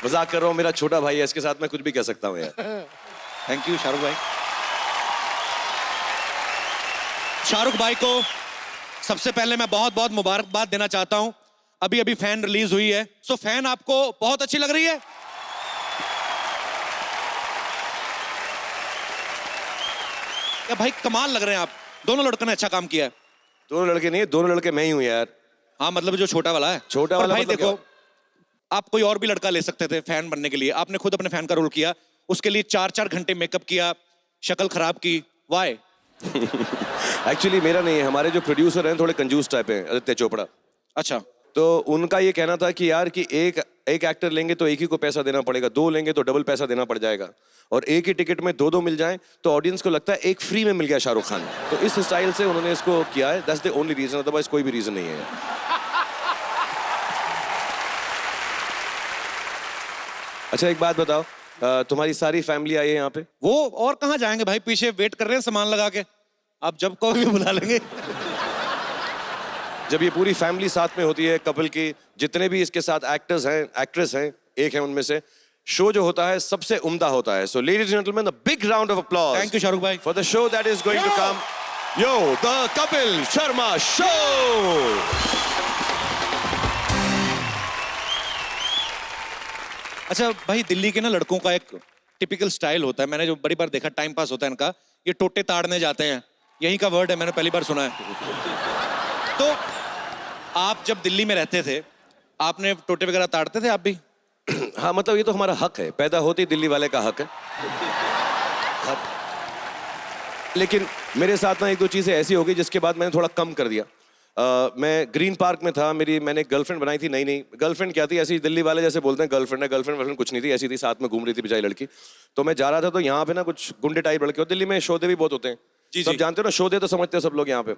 Speaker 4: मजाक कर रहा हूँ, मेरा छोटा भाई है, इसके साथ मैं कुछ भी कह सकता हूँ यार।
Speaker 1: थैंक यू शाहरुख भाई। शाहरुख भाई को सबसे पहले मैं बहुत बहुत मुबारकबाद देना चाहता हूं। अभी अभी फैन रिलीज हुई है, सो फैन आपको बहुत अच्छी लग रही है? या भाई कमाल लग रहे हैं आप, दोनों लड़कों ने अच्छा काम किया है।
Speaker 4: दोनों लड़के नहीं है, दोनों लड़के मैं ही हूँ यार।
Speaker 1: हाँ मतलब जो छोटा वाला है।
Speaker 4: छोटा
Speaker 1: पर
Speaker 4: वाला
Speaker 1: भाई
Speaker 4: मतलब
Speaker 1: देखो, आप कोई और भी लड़का ले सकते थे फैन बनने के लिए, आपने खुद अपने फैन का रोल किया, उसके लिए 4-4 घंटे मेकअप किया, शक्ल खराब की, वाई?
Speaker 4: एक्चुअली मेरा नहीं है, हमारे जो प्रोड्यूसर हैं थोड़े कंजूस टाइप हैं, आदित्य चोपड़ा।
Speaker 1: अच्छा।
Speaker 4: तो उनका ये कहना था कि यार कि एक एक्टर लेंगे तो एक ही को पैसा देना पड़ेगा, 2 लेंगे तो डबल पैसा देना पड़ जाएगा, और एक ही टिकट में 2 मिल जाएं तो ऑडियंस को लगता है एक फ्री में मिल गया शाहरुख खान। तो इस स्टाइल से उन्होंने इसको किया है, that's the only reason, otherwise कोई भी रीजन नहीं है। अच्छा एक बात बताओ, तुम्हारी सारी फैमिली आई है यहाँ पे?
Speaker 1: वो और कहाँ जाएंगे भाई, पीछे वेट कर रहे हैं सामान लगा के, आप जब कहो भी बुला लेंगे।
Speaker 4: जब ये पूरी फैमिली साथ में होती है कपल की, जितने भी इसके साथ एक्टर्स हैं, एक्ट्रेस हैं, एक है उनमें से, शो जो होता है सबसे उम्दा होता है। So ladies and gentlemen, a big round of applause.
Speaker 1: Thank you Shahrukh भाई
Speaker 4: for the show that is going to come. Yo, the Kapil Sharma show.
Speaker 1: अच्छा भाई, दिल्ली के ना लड़कों का एक टिपिकल स्टाइल होता है, मैंने जो बड़ी बार देखा, टाइम पास होता है इनका, ये टोटे ताड़ने जाते हैं, यही का वर्ड है, मैंने पहली बार सुना है। तो आप जब दिल्ली में रहते थे, आपने टोटे वगैरह ताड़ते थे आप भी?
Speaker 4: हाँ मतलब ये तो हमारा हक है, पैदा होते ही दिल्ली वाले का हक है। लेकिन मेरे साथ ना 1-2 चीजें ऐसी हो गई जिसके बाद मैंने थोड़ा कम कर दिया। मैं ग्रीन पार्क में था, मैंने गर्लफ्रेंड बनाई थी, नहीं गर्लफ्रेंड क्या थी, ऐसी दिल्ली वाले जैसे बोलते हैं गर्लफ्रेंड है, गर्लफ्रेंड कुछ नहीं थी, ऐसी थी, साथ में घूम रही थी बेचारी लड़की। तो मैं जा रहा था, तो यहाँ पे ना कुछ गुंडे टाइप लड़के, दिल्ली में शोधे भी बहुत होते हैं,
Speaker 1: जी,
Speaker 4: सब जानते हो ना, शोधे तो समझते हैं सब लोग यहाँ पे।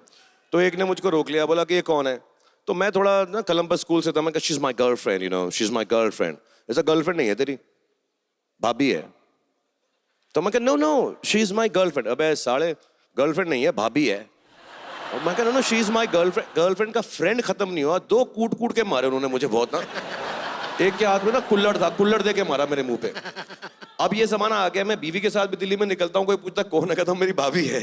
Speaker 4: तो एक ने मुझको रोक लिया, बोला कि ये कौन है? तो मैं थोड़ा ना कोलंबस स्कूल से था, मैं कहा she is my girlfriend, you know, she is my girlfriend. ऐसा गर्लफ्रेंड नहीं है तेरी, भाभी है। तो मैं कहा no no she is my girlfriend. अबे साले, गर्लफ्रेंड नहीं है, भाभी है। और मैं कहा no she is my girlfriend. Girlfriend का फ्रेंड खत्म नहीं हुआ, 2 कूट के मारे उन्होंने मुझे बहुत ना। एक के हाथ में ना कुल्लड़ था, कुल्लड़ दे के मारा मेरे मुंह पे। अब ये जमाना आ गया, मैं बीवी के साथ भी दिल्ली में निकलता हूँ, कोई पूछता कौन है, कहता हूँ मेरी भाभी है।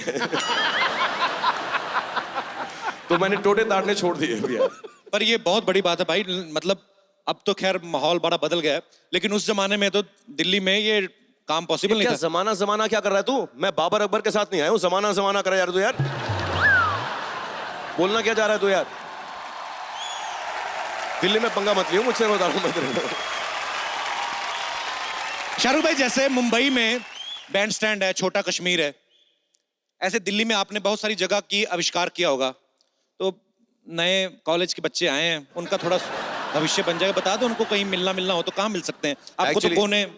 Speaker 4: तो मैंने टोटे ताड़ने छोड़ दिए भैया।
Speaker 1: पर ये बहुत बड़ी बात है भाई, मतलब अब तो खैर माहौल बड़ा बदल गया है, लेकिन उस जमाने में तो दिल्ली में ये काम पॉसिबल नहीं
Speaker 4: क्या
Speaker 1: था।
Speaker 4: जमाना क्या कर रहा है तू? मैं बाबर अकबर के साथ नहीं आया हूँ, जमाना कर यार तू यार। बोलना क्या जा रहा है तू यार? दिल्ली में पंगा मत लियो मुझसे, बता रहा हूं मैं तेरे को।
Speaker 1: शाहरुख भाई, जैसे मुंबई में बैंड स्टैंड है, छोटा कश्मीर है, ऐसे दिल्ली में आपने बहुत सारी जगह की आविष्कार किया होगा, तो नए कॉलेज के बच्चे आए हैं, उनका थोड़ा भविष्य बन जाएगा, बता दो उनको, कहीं मिलना हो तो कहाँ मिल सकते हैं? आपको तो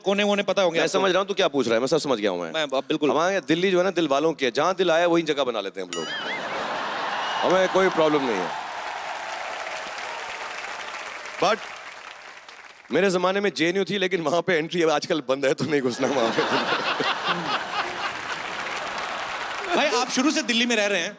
Speaker 1: कोने वोने पता होंगे।
Speaker 4: मैं समझ रहा हूँ तू क्या पूछ रहा है, मैं सब समझ गया हूँ मैं।
Speaker 1: बिल्कुल।
Speaker 4: हमारे दिल्ली जो है ना, दिल वालों की है, जहाँ दिल आया वही जगह बना लेते हैं हम लोग, हमें कोई प्रॉब्लम नहीं है। बट मेरे जमाने में जेएनयू थी, लेकिन वहां पे एंट्री आजकल बंद है, तो नहीं घुसना वहां पे।
Speaker 1: भाई आप शुरू से दिल्ली में रह रहे हैं,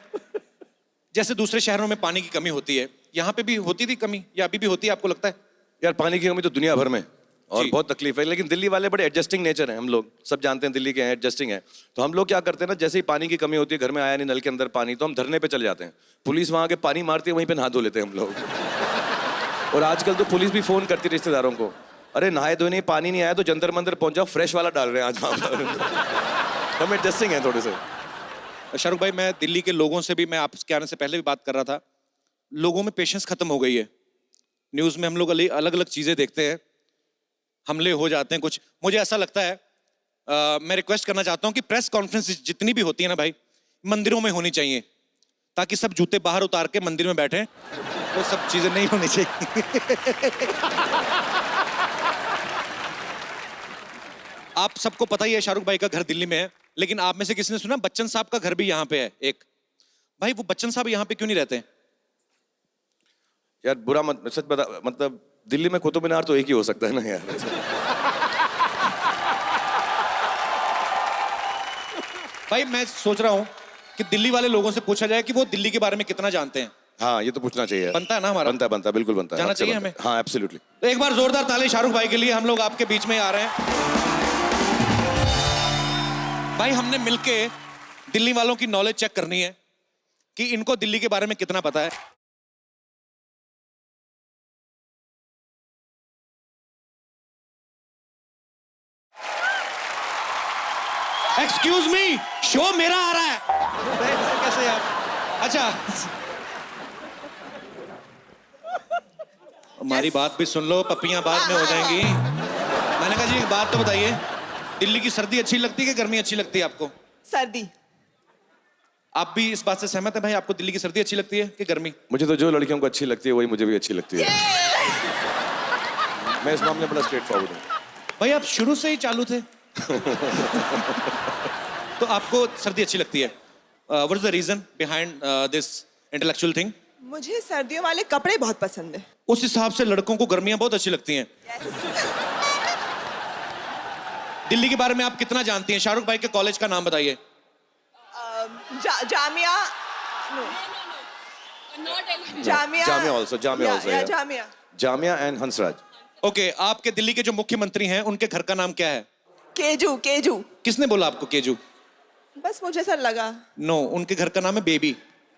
Speaker 1: जैसे दूसरे शहरों में पानी की कमी होती है, यहाँ पे भी होती थी कमी, या अभी भी होती है आपको लगता है?
Speaker 4: यार पानी की कमी तो दुनिया भर में, और बहुत तकलीफ है, लेकिन दिल्ली वाले बड़े एडजस्टिंग नेचर हैं, हम लोग सब जानते हैं दिल्ली के हैं, एडजस्टिंग है। तो हम लोग क्या करते हैं ना, जैसे ही पानी की कमी होती है, घर में आया नहीं नल के अंदर पानी, तो हम धरने पे चले जाते हैं, पुलिस वहां के पानी मारती है, वहीं पे नहा धो लेते हैं हम लोग। और आजकल तो पुलिस भी फोन करती है रिश्तेदारों को, अरे नहाए धोए नहीं, पानी नहीं आया तो जंतर मंतर पहुंच जाओ, फ्रेश वाला डाल रहे हैं आज वहां पर। हम एडजस्टिंग हैं थोड़े से।
Speaker 1: शाहरुख भाई, मैं दिल्ली के लोगों से भी, मैं आपके आने से पहले भी बात कर रहा था, लोगों में पेशेंस खत्म हो गई है। न्यूज में हम लोग अलग अलग चीजें देखते हैं, हमले हो जाते हैं कुछ, मुझे ऐसा लगता है, मैं रिक्वेस्ट करना चाहता हूं कि प्रेस कॉन्फ्रेंस जितनी भी होती है ना भाई, मंदिरों में होनी चाहिए, ताकि सब जूते बाहर उतार के मंदिर में बैठे, वो सब चीजें नहीं होनी चाहिए। आप सबको पता ही है शाहरुख भाई का घर दिल्ली में है, लेकिन आप में से किसी ने सुना बच्चन साहब का घर भी यहाँ पे है एक? भाई वो बच्चन साहब यहाँ पे क्यों नहीं रहते?
Speaker 4: यार बुरा मत, सच बता, मतलब दिल्ली में कुतुब मीनार तो एक ही हो सकता है ना यार।
Speaker 1: भाई मैं सोच रहा हूँ कि दिल्ली वाले लोगों से पूछा जाए कि वो दिल्ली के बारे में कितना जानते हैं।
Speaker 4: हाँ ये तो पूछना चाहिए,
Speaker 1: बनता है ना हमारा?
Speaker 4: बनता है, बिल्कुल बनता है,
Speaker 1: जाना चाहिए हमें।
Speaker 4: हाँ एब्सोल्युटली।
Speaker 1: तो एक बार जोरदार ताली शाहरुख भाई के लिए, हम लोग आपके बीच में ही आ रहे हैं। भाई हमने मिलके दिल्ली वालों की नॉलेज चेक करनी है कि इनको दिल्ली के बारे में कितना पता है। एक्सक्यूज मी, शो मेरा आ रहा है। कैसे यार? अच्छा, हमारी बात भी सुन लो, पप्पियां बाद में हो जाएंगी। मैंने कहा जी एक बात तो बताइए, दिल्ली की सर्दी अच्छी लगती है कि गर्मी अच्छी लगती है आपको?
Speaker 8: सर्दी।
Speaker 1: आप भी इस बात से सहमत है भाई, आपको दिल्ली की सर्दी अच्छी लगती है कि गर्मी?
Speaker 4: मुझे तो जो लड़कियों को अच्छी लगती है वही मुझे भी अच्छी लगती है। मैं इस मामले में बड़ा स्ट्रेट फॉरवर्ड हूँ।
Speaker 1: भाई आप शुरू से ही चालू थे। तो आपको सर्दी अच्छी लगती है। What is the reason behind this intellectual thing?
Speaker 8: मुझे सर्दियों वाले कपड़े बहुत पसंद है।
Speaker 1: उस हिसाब से लड़कों को गर्मियां बहुत अच्छी लगती हैं। दिल्ली के बारे में आप कितना जानती हैं? शाहरुख भाई के कॉलेज का नाम बताइए।
Speaker 8: Jamia Jamia
Speaker 4: Jamia also, Jamia also, yeah.
Speaker 8: Jamia.
Speaker 4: Jamia and Hansraj.
Speaker 1: Okay, आपके दिल्ली के जो मुख्यमंत्री हैं उनके घर का नाम क्या है?
Speaker 8: केजू केजू।
Speaker 1: किसने बोला आपको केजू?
Speaker 8: बस मुझे ऐसा लगा।
Speaker 1: नो, उनके घर का नाम है बेबी।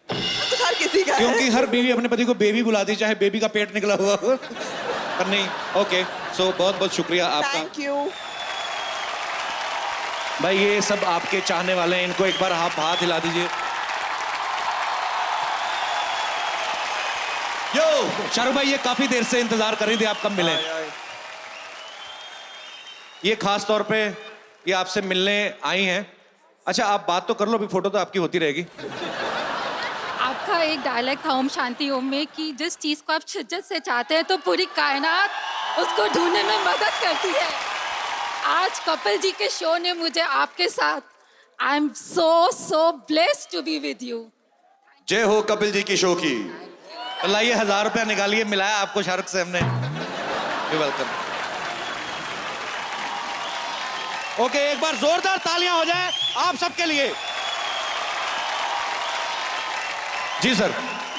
Speaker 8: तो हर किसी का है।
Speaker 1: क्योंकि हर बीवी अपने पति को बेबी बुलाती, चाहे बेबी का पेट निकला हुआ हो। पर नहीं, ओके, सो बहुत बहुत शुक्रिया आपका।
Speaker 8: Thank you.
Speaker 1: भाई ये सब आपके चाहने वाले हैं, इनको एक बार आप हाथ हिला दीजिए। यो शाहरुख भाई, ये काफी देर से इंतजार कर रही थी, आप कब मिले? ये खास तौर पे ये आपसे मिलने आई हैं। अच्छा आप बात तो कर लो, अभी फोटो तो आपकी होती रहेगी।
Speaker 10: आपका एक डायलॉग था ओम शांति ओम में कि जिस चीज को आप शिद्दत से चाहते हैं तो पूरी कायनात उसको ढूंढने में मदद करती है। आज कपिल जी के शो ने मुझे आपके साथ, I am so blessed to be with you.
Speaker 4: जय हो कपिल जी की शो की।
Speaker 1: तो लाइए 1000 रुपया निकालिए, मिलाया आपको शाहरुख से हमने। You welcome. ओके, एक बार जोरदार तालियां हो जाए आप सबके लिए। जी sir.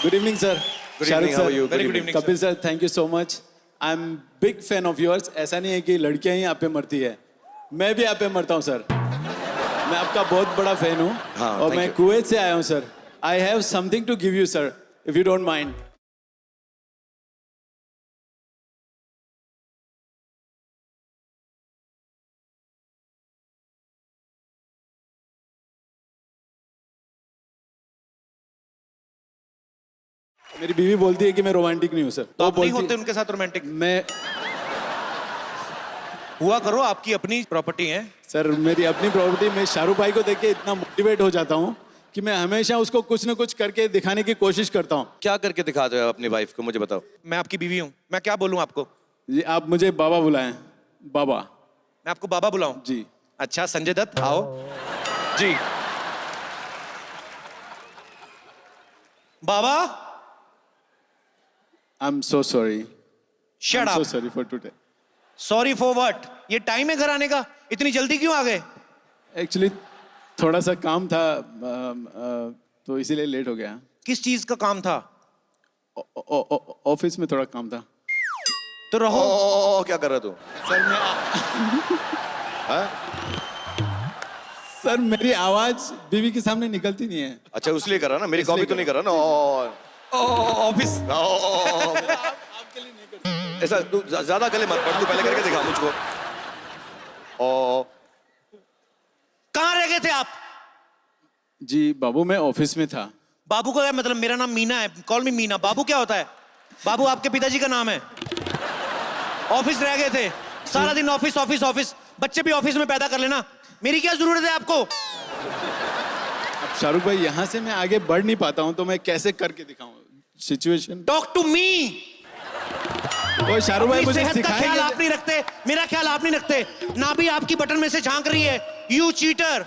Speaker 7: Good evening sir.
Speaker 4: Good evening, how are you?
Speaker 1: Very good evening,
Speaker 7: Kapil sir, thank you so much. I am big fan of yours. ऐसा नहीं है कि लड़कियां ही आप पे मरती है, मैं भी आप पे मरता हूँ सर। मैं आपका बहुत बड़ा फैन हूँ।
Speaker 4: हाँ,
Speaker 7: और
Speaker 4: thank
Speaker 7: मैं
Speaker 4: you.
Speaker 7: कुवैत से आया हूँ sir. I have something to give you sir, if you don't mind. मेरी बीवी बोलती है कि मैं रोमांटिक नहीं हूँ सर।
Speaker 1: तो
Speaker 7: वो
Speaker 1: आप नहीं
Speaker 7: बोलती-
Speaker 1: होते उनके साथ रोमांटिक?
Speaker 7: मैं
Speaker 1: हुआ करो, आपकी अपनी प्रॉपर्टी है।
Speaker 7: सर, मेरी अपनी प्रॉपर्टी में शाहरुख भाई को देख के इतना मोटिवेट हो जाता हूँ कि मैं हमेशा उसको कुछ ना कुछ करके दिखाने की कोशिश करता हूँ।
Speaker 4: क्या करके दिखाते हो अपनी वाइफ को, मुझे बताओ।
Speaker 1: मैं आपकी बीवी हूँ, मैं क्या बोलूँ आपको?
Speaker 7: जी, आप मुझे बाबा बुलाएं। बाबा।
Speaker 1: मैं आपको बाबा बुलाऊं?
Speaker 7: जी।
Speaker 1: अच्छा संजय दत्त आओ जी। Baba
Speaker 7: I am so sorry.
Speaker 1: Shut
Speaker 7: so
Speaker 1: up.
Speaker 7: Sorry for today.
Speaker 1: Sorry for what? ये टाइम है घर आने का, इतनी जल्दी क्यों आ गए?
Speaker 7: एक्चुअली थोड़ा सा काम था, तो इसीलिए लेट हो गया।
Speaker 1: किस चीज का काम था?
Speaker 7: ऑफिस में थोड़ा काम था।
Speaker 1: तो रहो।
Speaker 4: क्या कर रहा तू?
Speaker 7: सर मैं सर मेरी आवाज बीवी के सामने निकलती नहीं है।
Speaker 4: अच्छा उसलिए कर रहा ना, मेरी
Speaker 7: इसलिए
Speaker 4: कॉपी तो नहीं कर रहा ना।
Speaker 1: ऑफिस।
Speaker 4: ऐसा तू ज्यादा गले मत पड़, तू पहले करके दिखा मुझको।
Speaker 1: कहाँ रह गए थे आप?
Speaker 7: जी बाबू, मैं ऑफिस में था।
Speaker 1: बाबू का क्या मतलब? मेरा नाम मीना है, कॉल मी मीना। बाबू क्या होता है? बाबू आपके पिताजी का नाम है। ऑफिस रह गए थे, सारा दिन ऑफिस ऑफिस ऑफिस। बच्चे भी ऑफिस में पैदा कर लेना, मेरी क्या जरूरत है आपको?
Speaker 7: अब शाहरुख भाई, यहाँ से मैं आगे बढ़ नहीं पाता हूँ, तो मैं कैसे करके दिखाऊं सिचुएशन?
Speaker 1: Talk to me.
Speaker 7: वो शाहरुख भाई
Speaker 1: अपनी
Speaker 7: मुझे
Speaker 1: सेहत का ख्याल
Speaker 7: सिखाएंगे।
Speaker 1: आप नहीं रखते, मेरा ख्याल आप नहीं रखते। ना भी आपकी बटन में से झांक रही है। You cheater.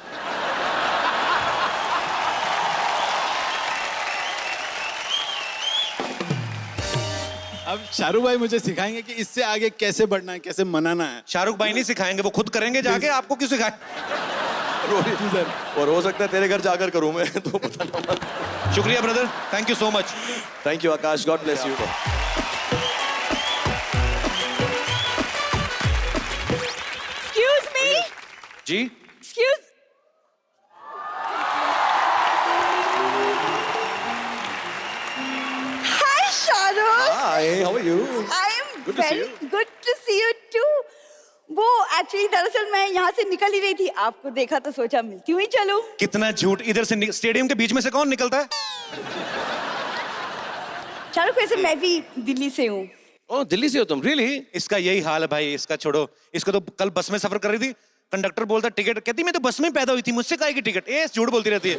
Speaker 7: अब शाहरुख भाई मुझे सिखाएंगे कि इससे आगे कैसे बढ़ना है, कैसे मनाना है।
Speaker 1: शाहरुख भाई नहीं सिखाएंगे, वो खुद करेंगे जाके। आपको क्यों सिखाए?
Speaker 4: और हो सकता है तेरे घर जाकर करूं मैं, तो पता ना।
Speaker 1: शुक्रिया brother, thank you so much.
Speaker 4: Thank you Akash, God bless you.
Speaker 5: Excuse me?
Speaker 1: जी
Speaker 5: Excuse. Hi, Shahrukh.
Speaker 4: Hi, how are you?
Speaker 5: I am
Speaker 4: Good to see
Speaker 5: very
Speaker 4: you.
Speaker 5: good to see you too. वो actually दरअसल मैं यहाँ से निकल ही रही थी, आपको देखा तो सोचा मिलती हुई चलूं।
Speaker 1: कितना झूठ, इधर से स्टेडियम के बीच में से कौन निकलता है?
Speaker 5: शाहरुख, वैसे मैं भी दिल्ली से हूँ।
Speaker 4: ओह, दिल्ली से हो तुम? रियली?
Speaker 1: इसका यही हाल है भाई, इसका छोड़ो। इसको तो कल बस में सफर कर रही थी, कंडक्टर बोलता टिकट, कहती मैं तो बस में पैदा हुई थी, मुझसे काहे की टिकट? ए झूठ बोलती रहती है।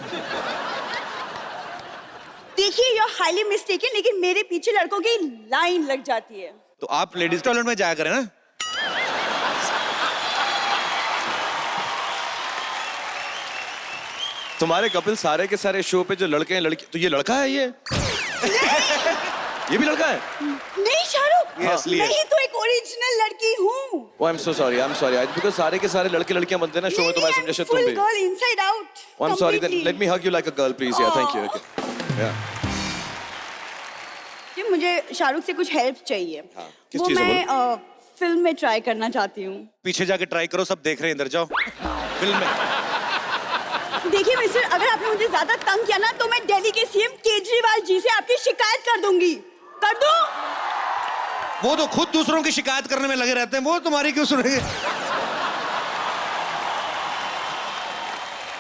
Speaker 5: देखिए, यू आर हाईली मिस्टेकन, लेकिन मेरे पीछे लड़कों की लाइन लग जाती है।
Speaker 1: तो आप लेडीज टॉयलेट में जाया करें ना।
Speaker 4: तुम्हारे कपिल सारे के सारे शो पे जो लड़के हैं लड़की, तो ये लड़का है ये? ये भी लड़का है?
Speaker 5: नहीं शाहरुख,
Speaker 1: ये असली है।
Speaker 5: मैं ही तो एक ओरिजिनल लड़की हूँ।
Speaker 4: Oh, I'm so sorry. I'm sorry. Because सारे के सारे लड़के लड़कियां बनते हैं ना शो में, तो मैं समझा शायद तुम भी।
Speaker 5: Girl inside out.
Speaker 4: Oh, I'm sorry. Then let me hug you like a girl, please. Yeah, thank you. Okay. Yeah.
Speaker 5: जी, मुझे शाहरुख से कुछ हेल्प चाहिए।
Speaker 4: हाँ, किस
Speaker 5: वो
Speaker 4: चीज़ में
Speaker 5: मैं फिल्म में ट्राई करना चाहती हूँ।
Speaker 1: पीछे जाके ट्राई करो, सब देख रहे हैं, इधर जाओ। फिल्म में
Speaker 5: देखिए मिस्टर, अगर आपने मुझे ज्यादा तंग किया ना, तो मैं दिल्ली के सीएम केजरीवाल जी से आपकी शिकायत कर दूंगी। कर दूं?
Speaker 1: वो तो खुद दूसरों की शिकायत करने में लगे रहते हैं, वो तुम्हारी क्यों सुनेंगे?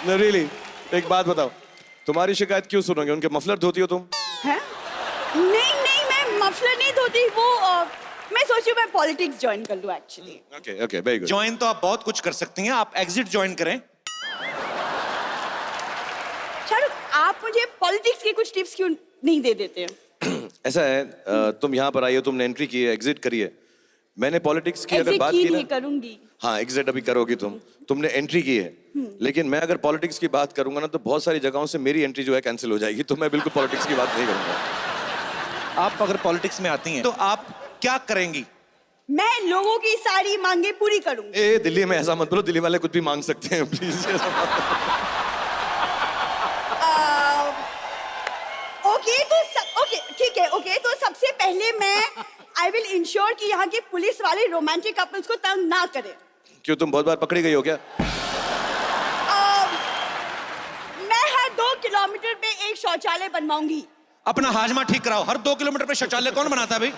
Speaker 4: No, really. एक बात बताओ, तुम्हारी शिकायत क्यों सुनोगे? उनके मफलर धोती हो तुम?
Speaker 5: हैं? नहीं नहीं, मैं मफलर नहीं धोती। वो मैं सोची मैं पॉलिटिक्स ज्वाइन कर लूं actually.
Speaker 4: Okay, okay, very good.
Speaker 1: Join तो आप बहुत कुछ कर सकती हैं, आप एग्जिट ज्वाइन करें।
Speaker 5: शाहरुख, आप मुझे पॉलिटिक्स की कुछ टिप्स क्यों नहीं दे देते?
Speaker 4: ऐसा है, तुम यहाँ पर आई हो, तुमने एंट्री की है, एग्जिट करी है। मैंने पॉलिटिक्स की अगर
Speaker 5: एग्जिट
Speaker 4: बात
Speaker 5: की
Speaker 4: की
Speaker 5: नहीं
Speaker 4: ना,
Speaker 5: करूंगी।
Speaker 4: हाँ एग्जिट अभी करोगी तुमने एंट्री की है, लेकिन मैं अगर पॉलिटिक्स की बात करूंगा ना, तो बहुत सारी जगहों से मेरी एंट्री जो है कैंसिल हो जाएगी, तो मैं बिल्कुल पॉलिटिक्स की बात नहीं करूंगा।
Speaker 1: आप अगर पॉलिटिक्स में आती हैं तो आप क्या करेंगी?
Speaker 5: मैं लोगों की सारी मांगे पूरी करूंगी।
Speaker 4: ए दिल्ली में ऐसा मत बोलो, दिल्ली वाले कुछ भी मांग सकते हैं, प्लीज।
Speaker 5: ओके ठीक है, ओके तो सबसे पहले मैं आई विल इंश्योर कि यहाँ के पुलिस वाले रोमांटिक कपल्स को तंग ना करें।
Speaker 4: क्यों, तुम बहुत बार पकड़ी गई हो क्या?
Speaker 5: मैं हर 2 किलोमीटर पे एक शौचालय बनवाऊंगी।
Speaker 1: अपना हाजमा ठीक कराओ, हर 2 किलोमीटर पे शौचालय कौन बनाता है भाई?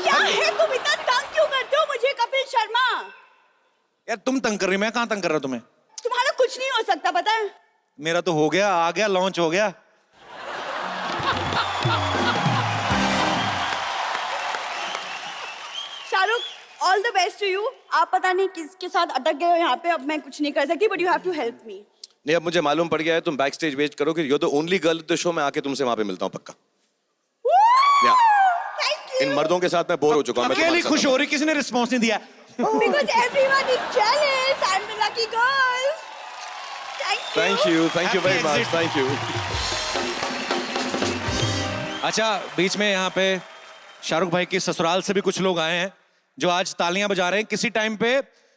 Speaker 5: क्या है, तुम इतना तंग क्यों करते हो मुझे कपिल शर्मा?
Speaker 1: यार तुम तंग कर रही हो, मैं कहाँ तंग कर रहा हूँ तुम्हें?
Speaker 5: तुम्हारा कुछ नहीं हो सकता, पता है?
Speaker 1: मेरा तो हो गया, आ गया, लॉन्च हो गया।
Speaker 5: Shahrukh, all the best to you. आप पता नहीं किसके साथ अटक गए हो यहाँ पे, अब मैं कुछ नहीं कर सकती, but you have to help me.
Speaker 4: नहीं, अब मुझे मालूम पड़ गया है, तुम बैक स्टेज वेट करो कि you're the only girl at the show, मैं आके तुमसे वहां पे मिलता हूँ पक्का।
Speaker 5: थैंक
Speaker 4: इन मर्दों के साथ मैं बोर हो चुका हूँ। मैं
Speaker 1: अकेली
Speaker 4: तुम्हारे
Speaker 1: खुश
Speaker 4: साथ
Speaker 1: हो रही, किसी ने रिस्पॉन्स नहीं दिया।
Speaker 5: Because everyone is jealous. I'm the lucky girl. Thank you.
Speaker 4: Thank you very
Speaker 1: Happy
Speaker 4: much,
Speaker 1: exit.
Speaker 4: thank you.
Speaker 1: अच्छा, बीच में यहाँ पे शाहरुख भाई के ससुराल से भी कुछ लोग आए हैं जो आज तालियां बजा रहे हैं। किसी टाइम पे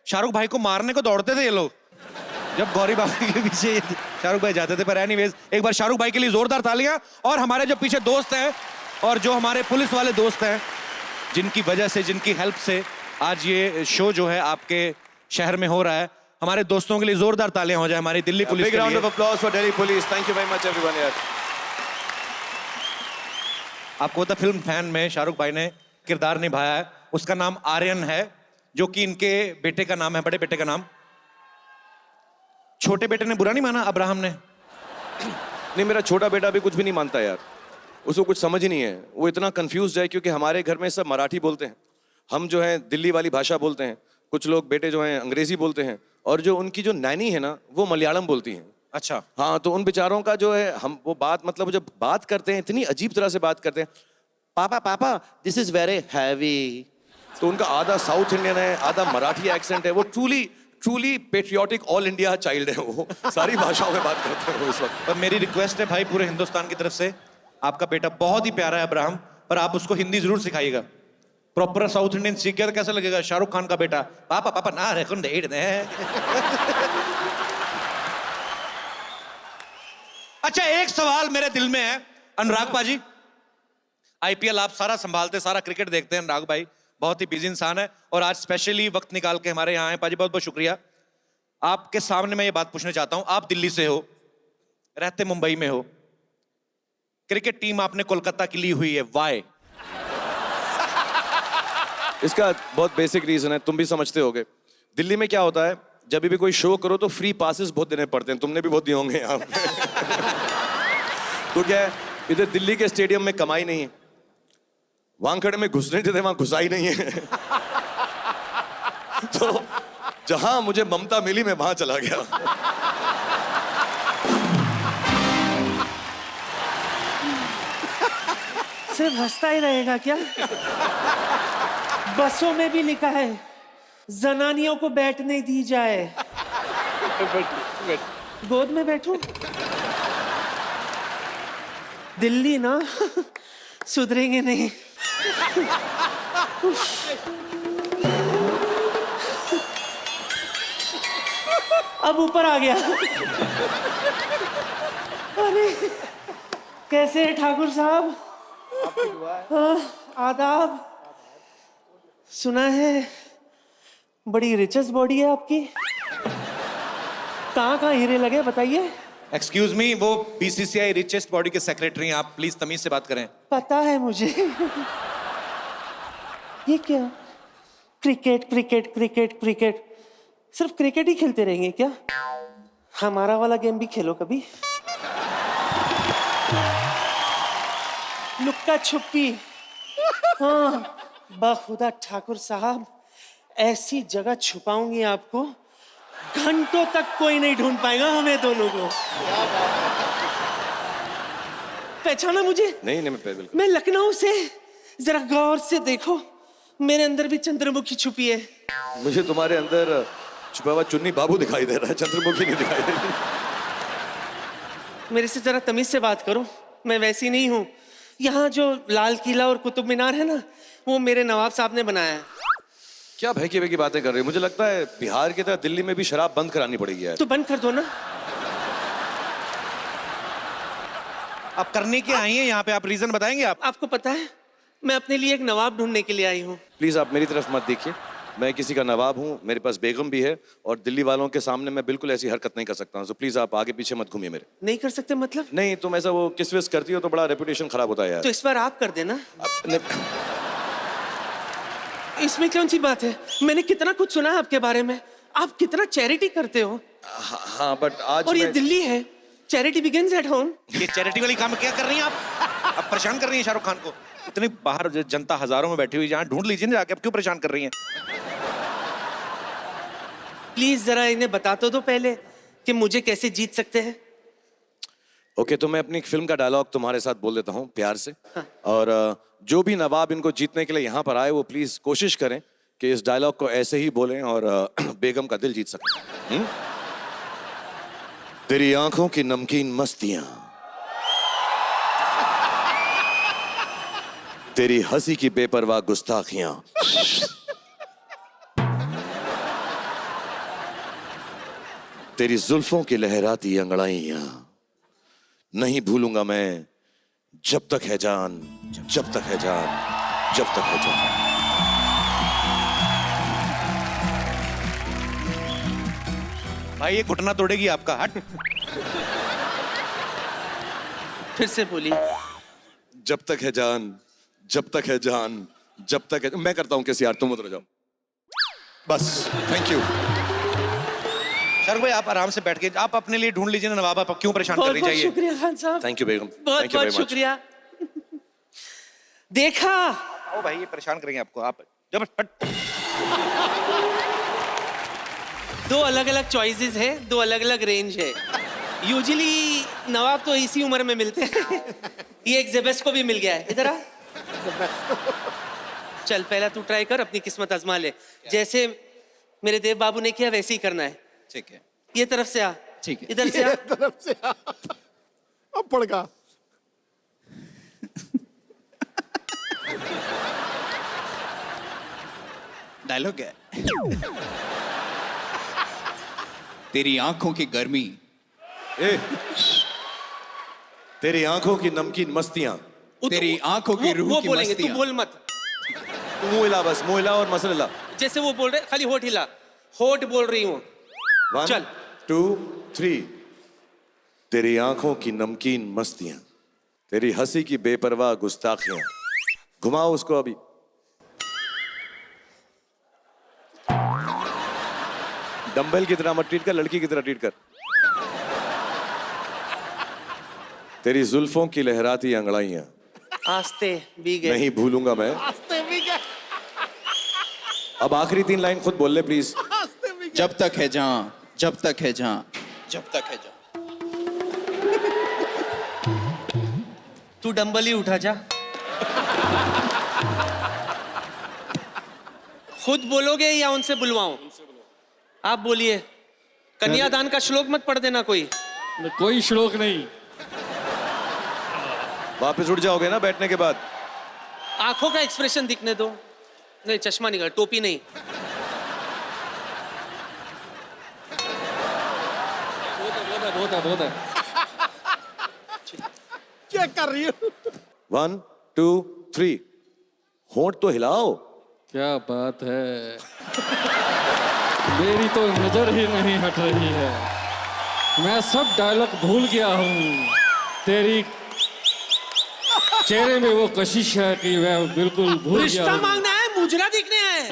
Speaker 1: शाहरुख भाई को मारने को दौड़ते थे ये लोग, जब गौरी बाबा के पीछे शाहरुख भाई जाते थे। पर एनीवेज, एक बार शाहरुख भाई के लिए जोरदार तालियां। और हमारे जो पीछे दोस्त हैं और जो हमारे पुलिस वाले दोस्त हैं, जिनकी वजह से, जिनकी हेल्प से आज ये शो जो है आपके शहर में हो रहा है, हमारे दोस्तों के लिए जोरदार तालियां हो जाए हमारी दिल्ली पुलिस
Speaker 4: Big
Speaker 1: के
Speaker 4: round
Speaker 1: लिए।
Speaker 4: of applause for Delhi Police. Thank you very much everyone here.
Speaker 1: आपको पता, फिल्म फैन में शाहरुख भाई ने किरदार निभाया है, उसका नाम आर्यन है, जो कि इनके बेटे का नाम है, बड़े बेटे का नाम। छोटे बेटे ने बुरा नहीं माना, अब्राहम ने?
Speaker 4: नहीं, मेरा छोटा बेटा भी कुछ भी नहीं मानता यार, उसको कुछ समझ ही नहीं है, वो इतना कंफ्यूज है क्योंकि हमारे घर में सब मराठी बोलते हैं, हम जो है दिल्ली वाली भाषा बोलते हैं, कुछ लोग बेटे जो हैं अंग्रेजी बोलते हैं, और जो उनकी जो नैनी है ना, वो मलयालम बोलती हैं।
Speaker 1: अच्छा।
Speaker 4: हाँ, तो उन बेचारों का जो है, हम वो बात, मतलब जब बात करते हैं इतनी अजीब तरह से बात करते हैं, पापा पापा दिस इज वेरी हैवी। तो उनका आधा साउथ इंडियन है, आधा मराठी एक्सेंट है, वो truly patriotic all India child है, वो सारी भाषाओं में बात करते हैं वो इस वक्त।
Speaker 1: पर मेरी रिक्वेस्ट है भाई, पूरे हिंदुस्तान की तरफ से, आपका बेटा बहुत ही प्यारा है अब्राहम, पर आप उसको हिंदी जरूर सिखाइएगा। प्रॉपर साउथ इंडियन सीख गया तो कैसा लगेगा? शाहरुख खान का बेटा, पापा पापा ना रेकुन डेट दे। अच्छा, एक सवाल मेरे दिल में है, अनुराग पाजी, आईपीएल आप सारा संभालते, सारा क्रिकेट देखते हैं, अनुराग भाई बहुत ही बिजी इंसान है और आज स्पेशली वक्त निकाल के हमारे यहाँ आए। पाजी बहुत बहुत शुक्रिया। आपके सामने मैं ये बात पूछना चाहता हूं, आप दिल्ली से हो, रहते मुंबई में हो, क्रिकेट टीम आपने कोलकाता की ली हुई है, वाई?
Speaker 4: इसका बहुत बेसिक रीजन है, तुम भी समझते होगे। दिल्ली में क्या होता है, जब भी कोई शो करो तो फ्री पासेस बहुत देने पड़ते हैं, तुमने भी बहुत दिए होंगे यहाँ पे। तो क्या है, इधर दिल्ली के स्टेडियम में कमाई नहीं है, वानखेड़े में घुसने देते वहां घुसाई नहीं है। तो जहां मुझे ममता मिली मैं वहां चला गया।
Speaker 11: सिर्फ हंसता ही रहेगा क्या? बसों में भी लिखा है जनानियों को बैठने दी जाए। गोद में बैठूं? दिल्ली ना सुधरेंगे नहीं। अब ऊपर आ गया। अरे कैसे हैं ठाकुर साहब? आदाब। सुना है बड़ी रिचेस्ट बॉडी है आपकी। कहाँ हीरे लगे बताइए।
Speaker 1: एक्सक्यूज मी, वो बीसीसीआई रिचेस्ट बॉडी के सेक्रेटरी हैं, आप प्लीज तमीज से बात करें।
Speaker 11: पता है मुझे। ये क्या? क्रिकेट क्रिकेट क्रिकेट क्रिकेट, सिर्फ क्रिकेट ही खेलते रहेंगे क्या? हमारा वाला गेम भी खेलो कभी। लुक्का छुपी। हाँ बखुदा ठाकुर साहब, ऐसी जगह छुपाऊंगी आपको घंटों तक कोई नहीं ढूंढ पाएगा हमें दोनों को। पहचाना मुझे?
Speaker 4: नहीं मैं बिल्कुल।
Speaker 11: मैं लखनऊ से। जरा गौर से देखो, मेरे अंदर भी चंद्रमुखी छुपी है।
Speaker 4: मुझे तुम्हारे अंदर छुपा हुआ चुन्नी बाबू दिखाई दे रहा है, चंद्रमुखी नहीं दिखाई दे रही।
Speaker 11: मेरे से जरा तमीज से बात करो, मैं वैसी नहीं हूँ। यहाँ जो लाल किला और कुतुब मीनार है ना, वो मेरे नवाब साहब ने बनाया है।
Speaker 4: क्या भैकी भैकी बातें कर रही हो? मुझे लगता है बिहार की तरह दिल्ली में भी शराब बंद करानी पड़ेगी यार।
Speaker 11: तो बंद कर दो ना।
Speaker 1: आप करने के आई हैं यहाँ पे, आप रीजन बताएंगे?
Speaker 11: आपको पता है मैं अपने लिए एक नवाब ढूंढने के लिए आई हूँ।
Speaker 4: प्लीज आप मेरी तरफ मत देखिए, मैं किसी का नवाब हूँ, मेरे पास बेगम भी है और दिल्ली वालों के सामने मैं बिल्कुल ऐसी हरकत नहीं कर सकता हूँ। सो प्लीज आप आगे पीछे मत घूमिए मेरे।
Speaker 11: नहीं कर सकते मतलब?
Speaker 4: नहीं, तुम ऐसा वो किस विस करती हो तो बड़ा रेपुटेशन खराब होता है यार।
Speaker 11: तो इस बार आप कर देना।
Speaker 4: अपने
Speaker 11: इसमें कौन सी बात है? मैंने कितना कुछ सुना है आपके बारे में, आप कितना चैरिटी करते हो।
Speaker 4: हाँ बट आज
Speaker 11: और ये दिल्ली है, चैरिटी बिगिंस एट होम।
Speaker 1: ये चैरिटी वाली काम क्या कर रही हैं आप? आप परेशान कर रही हैं शाहरुख खान को। इतनी बाहर जनता हजारों में बैठी हुई, जहाँ ढूंढ लीजिए ना जाके, आप क्यों परेशान कर रही हैं?
Speaker 11: प्लीज जरा इन्हें बता तो दो पहले कि मुझे कैसे जीत सकते हैं।
Speaker 4: ओके, तो मैं अपनी फिल्म का डायलॉग तुम्हारे साथ बोल देता हूँ प्यार से। और जो भी नवाब इनको जीतने के लिए यहाँ पर आए वो प्लीज कोशिश करें कि इस डायलॉग को ऐसे ही बोलें और बेगम का दिल जीत सकें। तेरी आंखों की नमकीन मस्तियां, तेरी हंसी की बेपरवाह गुस्ताखियां, तेरी जुल्फों की लहराती अंगड़ाइयां, नहीं भूलूंगा मैं जब तक है जान, जब तक है जान, जब तक है जान।
Speaker 1: भाई ये घुटना तोड़ेगी आपका, हट।
Speaker 11: फिर से बोली।
Speaker 4: जब तक है जान, जब तक है जान, जब तक है। मैं करता हूं कैसे यार, तुम उतर जाओ बस। Thank you.
Speaker 1: शाहरुख भाई आप आराम से बैठ के आप अपने लिए ढूंढ लीजिए ना नवाब, आप क्यों परेशान कर रही
Speaker 11: बहुत
Speaker 1: चाहिए?
Speaker 11: शुक्रिया खान साहब।
Speaker 4: थैंक यू बेगम,
Speaker 11: बहुत
Speaker 4: थैंक यू वेरी
Speaker 11: बहुत
Speaker 4: मच।
Speaker 11: शुक्रिया। देखा?
Speaker 1: ओ भाई ये परेशान करेंगे आपको, आप जब हट।
Speaker 11: दो अलग अलग चॉइसेस है, दो अलग अलग रेंज है। यूजुअली नवाब तो इसी उम्र में मिलते हैं। ये एक जेबेस को भी मिल गया है। इधर आ। चल पहला तू ट्राई कर, अपनी किस्मत आजमा ले। जैसे मेरे देव बाबू ने किया वैसे ही करना है।
Speaker 1: ठीक है,
Speaker 11: ये तरफ से आ।
Speaker 3: ठीक है।
Speaker 11: इधर से आ।
Speaker 2: तरफ से अब पड़गा।
Speaker 12: डायलॉग है। तेरी आंखों की गर्मी,
Speaker 4: ए, तेरी आंखों की नमकीन मस्तियां,
Speaker 12: तेरी आंखों की रूह
Speaker 11: वो
Speaker 12: की
Speaker 11: बोलेंगे, तू
Speaker 12: मस्तियां।
Speaker 11: बोल मत।
Speaker 4: तू मुंह हिला बस, मुंह हिला और मसल हिला।
Speaker 11: जैसे वो बोल रहे खाली होठ हिला। होठ बोल रही हूँ।
Speaker 4: 1
Speaker 11: चल।
Speaker 4: 2 3। तेरी आंखों की नमकीन मस्तियां, तेरी हंसी की बेपरवाह गुस्ताखियां। घुमाओ उसको अभी। डंबल की तरह मत ट्रीट कर, लड़की की तरह ट्रीट कर। तेरी जुल्फों की लहराती अंगड़ाइयां
Speaker 11: आस्ते भी गए।
Speaker 4: नहीं भूलूंगा मैं। अब आखिरी 3 लाइन खुद बोल ले प्लीज।
Speaker 12: जब तक है जहां, जब तक है जहां, जब तक है जहां।
Speaker 11: तू डंबल ही उठा जा। खुद बोलोगे या उनसे बुलवाऊं? आप बोलिए। कन्यादान का श्लोक मत पढ़ देना कोई।
Speaker 6: कोई श्लोक नहीं।
Speaker 4: वापस उठ जाओगे ना बैठने के बाद?
Speaker 11: आंखों का एक्सप्रेशन दिखने दो। नहीं, चश्मा नहीं, टोपी नहीं।
Speaker 6: बहुत है।
Speaker 2: क्या कर रही हो?
Speaker 4: 1 2 3 होंठ तो हिलाओ।
Speaker 6: क्या बात है। मेरी तो नजर ही नहीं हट रही है। मैं सब डायलॉग भूल गया हूँ। तेरी चेहरे में वो कशिश है कि मैं बिल्कुल भूल गया
Speaker 11: रिश्ता
Speaker 6: हूँ।
Speaker 11: मांगना है, मुजरा दिखने है।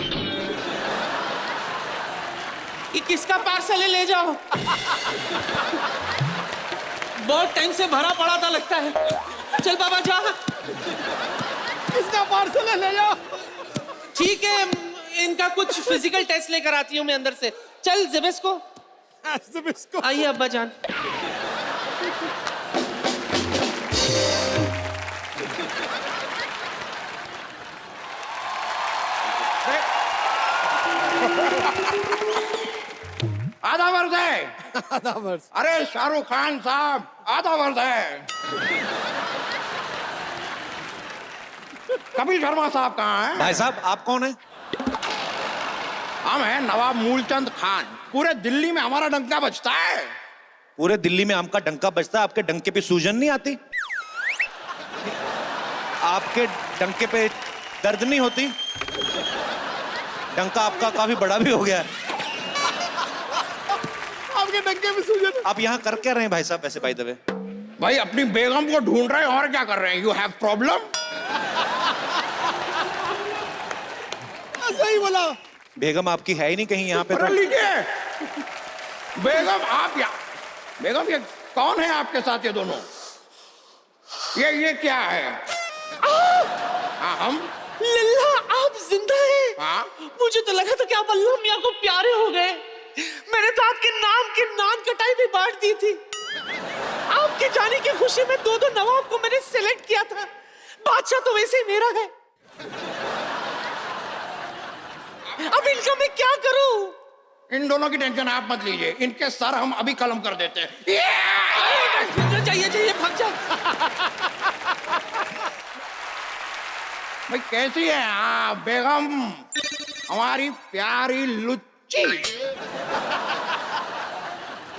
Speaker 11: ये किसका पार्सल है, ले जाओ। बहुत टाइम से भरा पड़ा था लगता है। चल बाबा जा।
Speaker 2: किसका पार्सल है, ले जाओ।
Speaker 11: ठीक है, इनका कुछ फिजिकल टेस्ट लेकर आती हूँ मैं अंदर से। चल ज़ेबेस्को। आइए अब्बा जान।
Speaker 1: आधा वर्ष है।
Speaker 2: आधा वर्ष।
Speaker 1: अरे शाहरुख खान साहब, आधा वर्ष है। कपिल शर्मा साहब कहाँ हैं? भाई साहब आप कौन हैं? हम हैं नवाब मूलचंद खान। पूरे दिल्ली में हमारा डंका बजता है। पूरे दिल्ली में आपका डंका बजता है, आपके डंके पे सूजन नहीं आती? आपके डंके पे दर्द नहीं होती? डंका आपका काफी बड़ा भी हो गया है।
Speaker 2: आपके डंके में सूजन।
Speaker 1: आप यहाँ कर क्या रहे हैं भाई साहब वैसे बाय द वे?
Speaker 13: भाई अपनी बेगम को ढूंढ रहे हैं और क्या कर रहे हैं? You have problem?
Speaker 2: सही बोला।
Speaker 1: बेगम आपकी है ही नहीं कहीं यहाँ पे
Speaker 13: अरे
Speaker 1: तो।
Speaker 13: लीजिए बेगम, आप या बेगम ये कौन है आपके साथ? ये दोनों ये क्या है? हाँ हम
Speaker 11: लल्ला आप जिंदा हैं?
Speaker 13: हाँ
Speaker 11: मुझे तो लगा था कि आप अल्लाह मियां को प्यारे हो गए। मैंने तो आपके नाम की नान कटाई भी बांट दी थी। आपके जाने की खुशी में 2-2 नवाब को मैंने सिलेक्ट किया था। बादशाह तो वैसे ही मेरा है। अब इनका मैं क्या करूं?
Speaker 13: इन दोनों की टेंशन आप मत लीजिए, इनके सर हम अभी कलम कर देते हैं।
Speaker 11: चाहिए भाग जा।
Speaker 13: भाई कैसी है आप बेगम, हमारी प्यारी लुच्ची?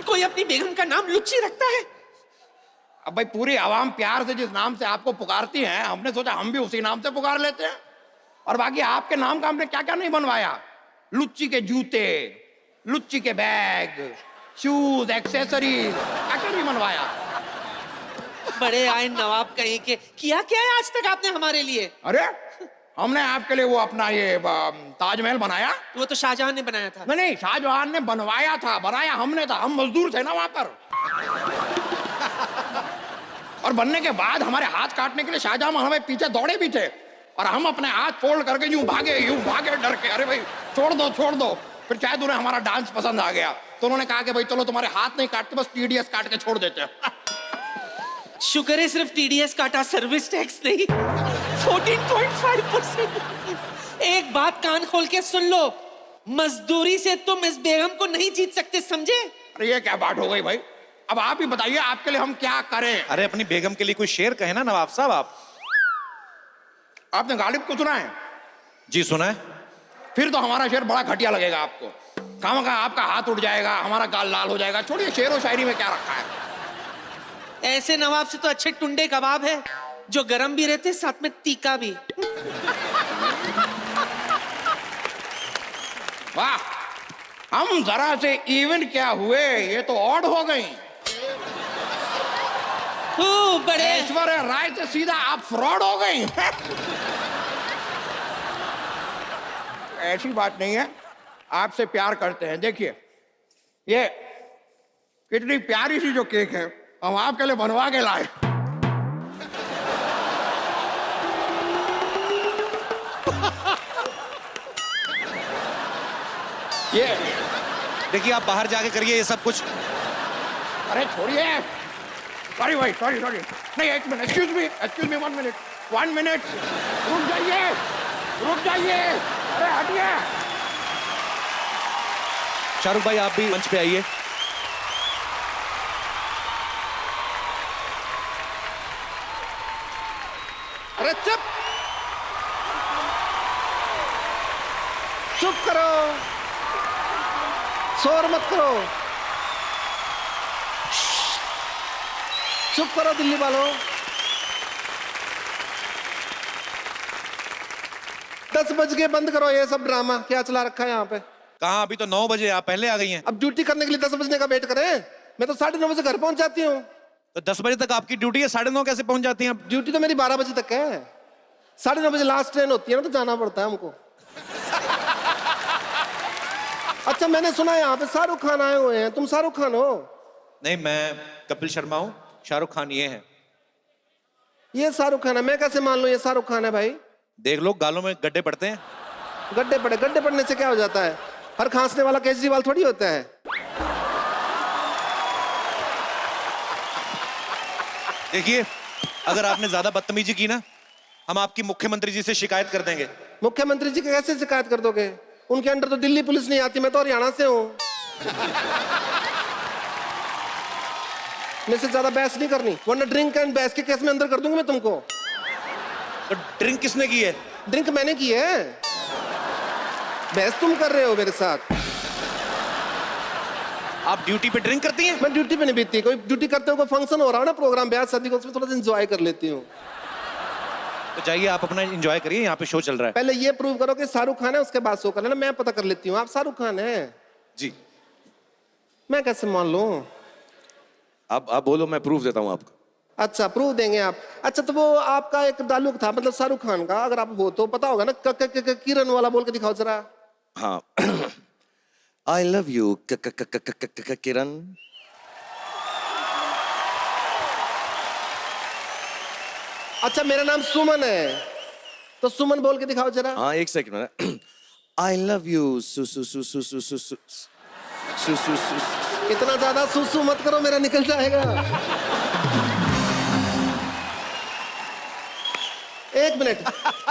Speaker 11: कोई अपनी बेगम का नाम लुच्ची रखता है?
Speaker 13: अब भाई पूरी आवाम प्यार से जिस नाम से आपको पुकारती है, हमने सोचा हम भी उसी नाम से पुकार लेते हैं। और बाकी आपके नाम का हमने क्या क्या नहीं बनवाया। लुच्ची के जूते, लुच्ची के बैग, शूज, एक्सेसरीज, क्या क्या नहीं बनवाया।
Speaker 11: बड़े आए नवाब कहीं के। किया क्या है आज तक आपने हमारे लिए?
Speaker 13: अरे हमने आपके लिए वो अपना ये ताजमहल बनाया।
Speaker 11: वो तो शाहजहां ने बनाया था।
Speaker 13: नहीं, शाहजहां ने बनवाया था, बनाया हमने था। हम मजदूर थे ना वहां पर। और बनने के बाद हमारे हाथ काटने के लिए शाहजहां हमें पीछे दौड़े भी थे। और हम अपने हाथ फोल्ड करके यूं भागे डर के। अरे भाई छोड़ दो। फिर शायद उन्हें हमारा डांस पसंद आ गया, तो उन्होंने कहा कि भाई चलो तुम्हारे हाथ नहीं काटते, बस TDS काट के छोड़ देते हैं।
Speaker 11: शुक्र है सिर्फ TDS काटा, सर्विस टैक्स नहीं। 14.5%। एक बात कान खोल के सुन लो, मजदूरी से तुम इस बेगम को नहीं जीत सकते, समझे?
Speaker 13: अरे ये क्या बात हो गई भाई? अब आप ही बताइए आपके लिए हम क्या करें?
Speaker 1: अरे अपनी बेगम के लिए कोई शेर कहे ना नवाब साहब आप।
Speaker 13: आपने गालिब को सुना है?
Speaker 1: जी सुना है।
Speaker 13: फिर तो हमारा शेर बड़ा घटिया लगेगा आपको। खामखा आपका हाथ उठ जाएगा, हमारा गाल लाल हो जाएगा। छोड़िए, शेर और शायरी में क्या रखा है।
Speaker 11: ऐसे नवाब से तो अच्छे टुंडे कबाब है जो गरम भी रहते, साथ में तीखा भी।
Speaker 13: वाह, हम जरा से इवन क्या हुए, ये तो ऑड हो गई।
Speaker 11: बड़े
Speaker 13: ऐश्वर्या राय से सीधा आप फ्रॉड हो गई। ऐसी बात नहीं है, आपसे प्यार करते हैं। देखिए ये कितनी प्यारी सी जो केक है हम आपके लिए बनवा के लाए। ये
Speaker 1: देखिए आप बाहर जाके करिए ये सब कुछ।
Speaker 13: अरे छोड़िए, सॉरी भाई, सॉरी सॉरी। नहीं, एक minute, excuse me 1 minute, 1 minute, रुक जाइए, रुक जाइए, अरे हटिए।
Speaker 1: शाहरुख भाई आप भी मंच पे आइए।
Speaker 2: अरे चुप, चुप करो, शोर मत करो, चुप करो दिल्ली वालों। 10 बज गए, बंद करो ये सब ड्रामा। क्या चला रखा है यहाँ पे?
Speaker 1: कहाँ, अभी तो 9 बजे, आप पहले आ गई हैं।
Speaker 2: अब ड्यूटी करने के लिए 10 बजने का वेट करें? मैं तो 9:30 बजे घर पहुंच जाती हूँ।
Speaker 1: तो 10 बजे तक आपकी ड्यूटी है, 9:30 कैसे पहुंच जाती हैं आप?
Speaker 2: ड्यूटी तो मेरी 12 बजे तक है। 9:30 बजे लास्ट ट्रेन होती है ना, तो जाना पड़ता है हमको। अच्छा, मैंने सुना है यहाँ पे शाहरुख खान आए हुए हैं। तुम शाहरुख खान हो?
Speaker 1: नहीं, मैं कपिल शर्मा हूँ, शाहरुख खान ये है।
Speaker 2: ये शाहरुख खान है? मैं कैसे मान लूं ये शाहरुख खान है भाई?
Speaker 1: देख लो, गालों में गड्ढे पड़ते हैं।
Speaker 2: गड्ढे पड़े? गड्ढे पड़ने से क्या हो जाता है? हर खांसने वाला केजरीवाल थोड़ी होता है।
Speaker 1: देखिए, अगर आपने ज्यादा बदतमीजी की ना, हम आपकी मुख्यमंत्री जी से शिकायत कर देंगे।
Speaker 2: मुख्यमंत्री जी की कैसे शिकायत कर दोगे? उनके अंडर तो दिल्ली पुलिस नहीं आती, मैं तो हरियाणा से हूँ। मेरे से ज्यादा बहस नहीं करनी, वरना ड्रिंक एंड बहस के केस में अंदर कर दूंगा मैं तुमको।
Speaker 1: तो ड्रिंक किसने की है?
Speaker 2: ड्रिंक मैंने की है, बहस तुम कर रहे हो मेरे साथ।
Speaker 1: आप ड्यूटी पे ड्रिंक करती हैं?
Speaker 2: मैं ड्यूटी पे नहीं बीतती। कोई ड्यूटी करते हो, कोई फंक्शन हो रहा है ना, प्रोग्राम, ब्याह शादी का, उसमें थोड़ा सा एंजॉय कर लेती हूँ।
Speaker 1: तो जाइए आप अपना एंजॉय करिए, यहाँ पे शो चल रहा है।
Speaker 2: पहले ये प्रूव करो कि शाहरुख खान है, उसके बाद शो कर लेना। मैं पता कर लेती हूँ आप शाहरुख खान है।
Speaker 4: जी,
Speaker 2: मैं कैसे मान लूं?
Speaker 4: आप बोलो, मैं प्रूफ देता हूँ आपको।
Speaker 2: अच्छा, प्रूफ देंगे आप? अच्छा, तो वो आपका एक डायलॉग था, मतलब शाहरुख खान का, अगर आप हो तो पता होगा ना, किरण वाला बोल के दिखाओ जरा।
Speaker 4: हाँ। आई लव यू किरण।
Speaker 2: अच्छा, मेरा नाम सुमन है, तो सुमन बोल के दिखाओ जरा।
Speaker 4: हाँ, एक सेकंड। आई लव यू सु सु सु सु सु सु सु सु सु सु।
Speaker 2: इतना ज्यादा सुसु मत करो, मेरा निकल जाएगा। एक मिनट,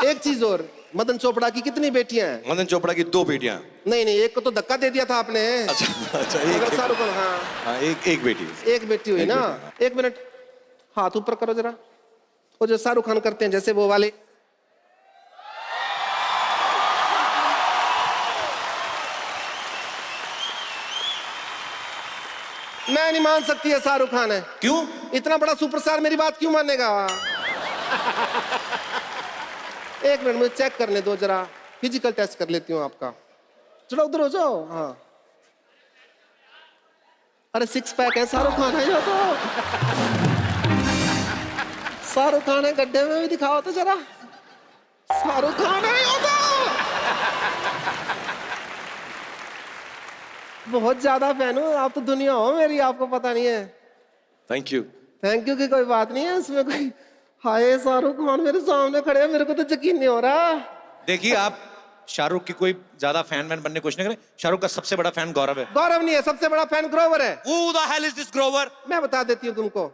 Speaker 2: एक चीज और, मदन चोपड़ा की कितनी बेटियां हैं?
Speaker 4: मदन चोपड़ा की 2 बेटियां।
Speaker 2: नहीं नहीं, एक को तो धक्का दे दिया था आपने।
Speaker 4: अच्छा,
Speaker 2: अगर शाहरुख खान, हाँ
Speaker 4: हाँ, एक बेटी।
Speaker 2: एक बेटी हुई ना। एक मिनट, हाथ ऊपर करो जरा, वो जो शाहरुख खान करते हैं जैसे वो वाले। मैं नहीं मान सकती है शाहरुख खान है।
Speaker 1: क्यों?
Speaker 2: इतना बड़ा सुपरस्टार मेरी बात क्यों मानेगा? एक मिनट, मुझे चेक करने दो जरा, फिजिकल टेस्ट कर लेती हूँ आपका। चलो उधर हो जाओ। हाँ, अरे 6 पैक है, शाहरुख खान है ये तो। शाहरुख खान है, गड्ढे में भी दिखाओ तो जरा। शाहरुख खान है ये तो। बहुत ज्यादा फैन हूँ, आप तो दुनिया हो मेरी, आपको पता नहीं है।
Speaker 4: Thank you.
Speaker 2: थैंक यू की कोई बात नहीं है इसमें कोई। हाय, शाहरुख खान मेरे सामने खड़े हैं, मेरे को तो यकीन नहीं हो रहा।
Speaker 1: देखिए, आप शाहरुख की कोई ज्यादा फैन बनने की कोशिश नहीं करें। शाहरुख का सबसे बड़ा फैन गौरव है।
Speaker 2: गौरव नहीं है, सबसे बड़ा फैन ग्रोवर है।
Speaker 1: Who the hell is this Grover?
Speaker 2: मैं बता देती हूँ तुमको।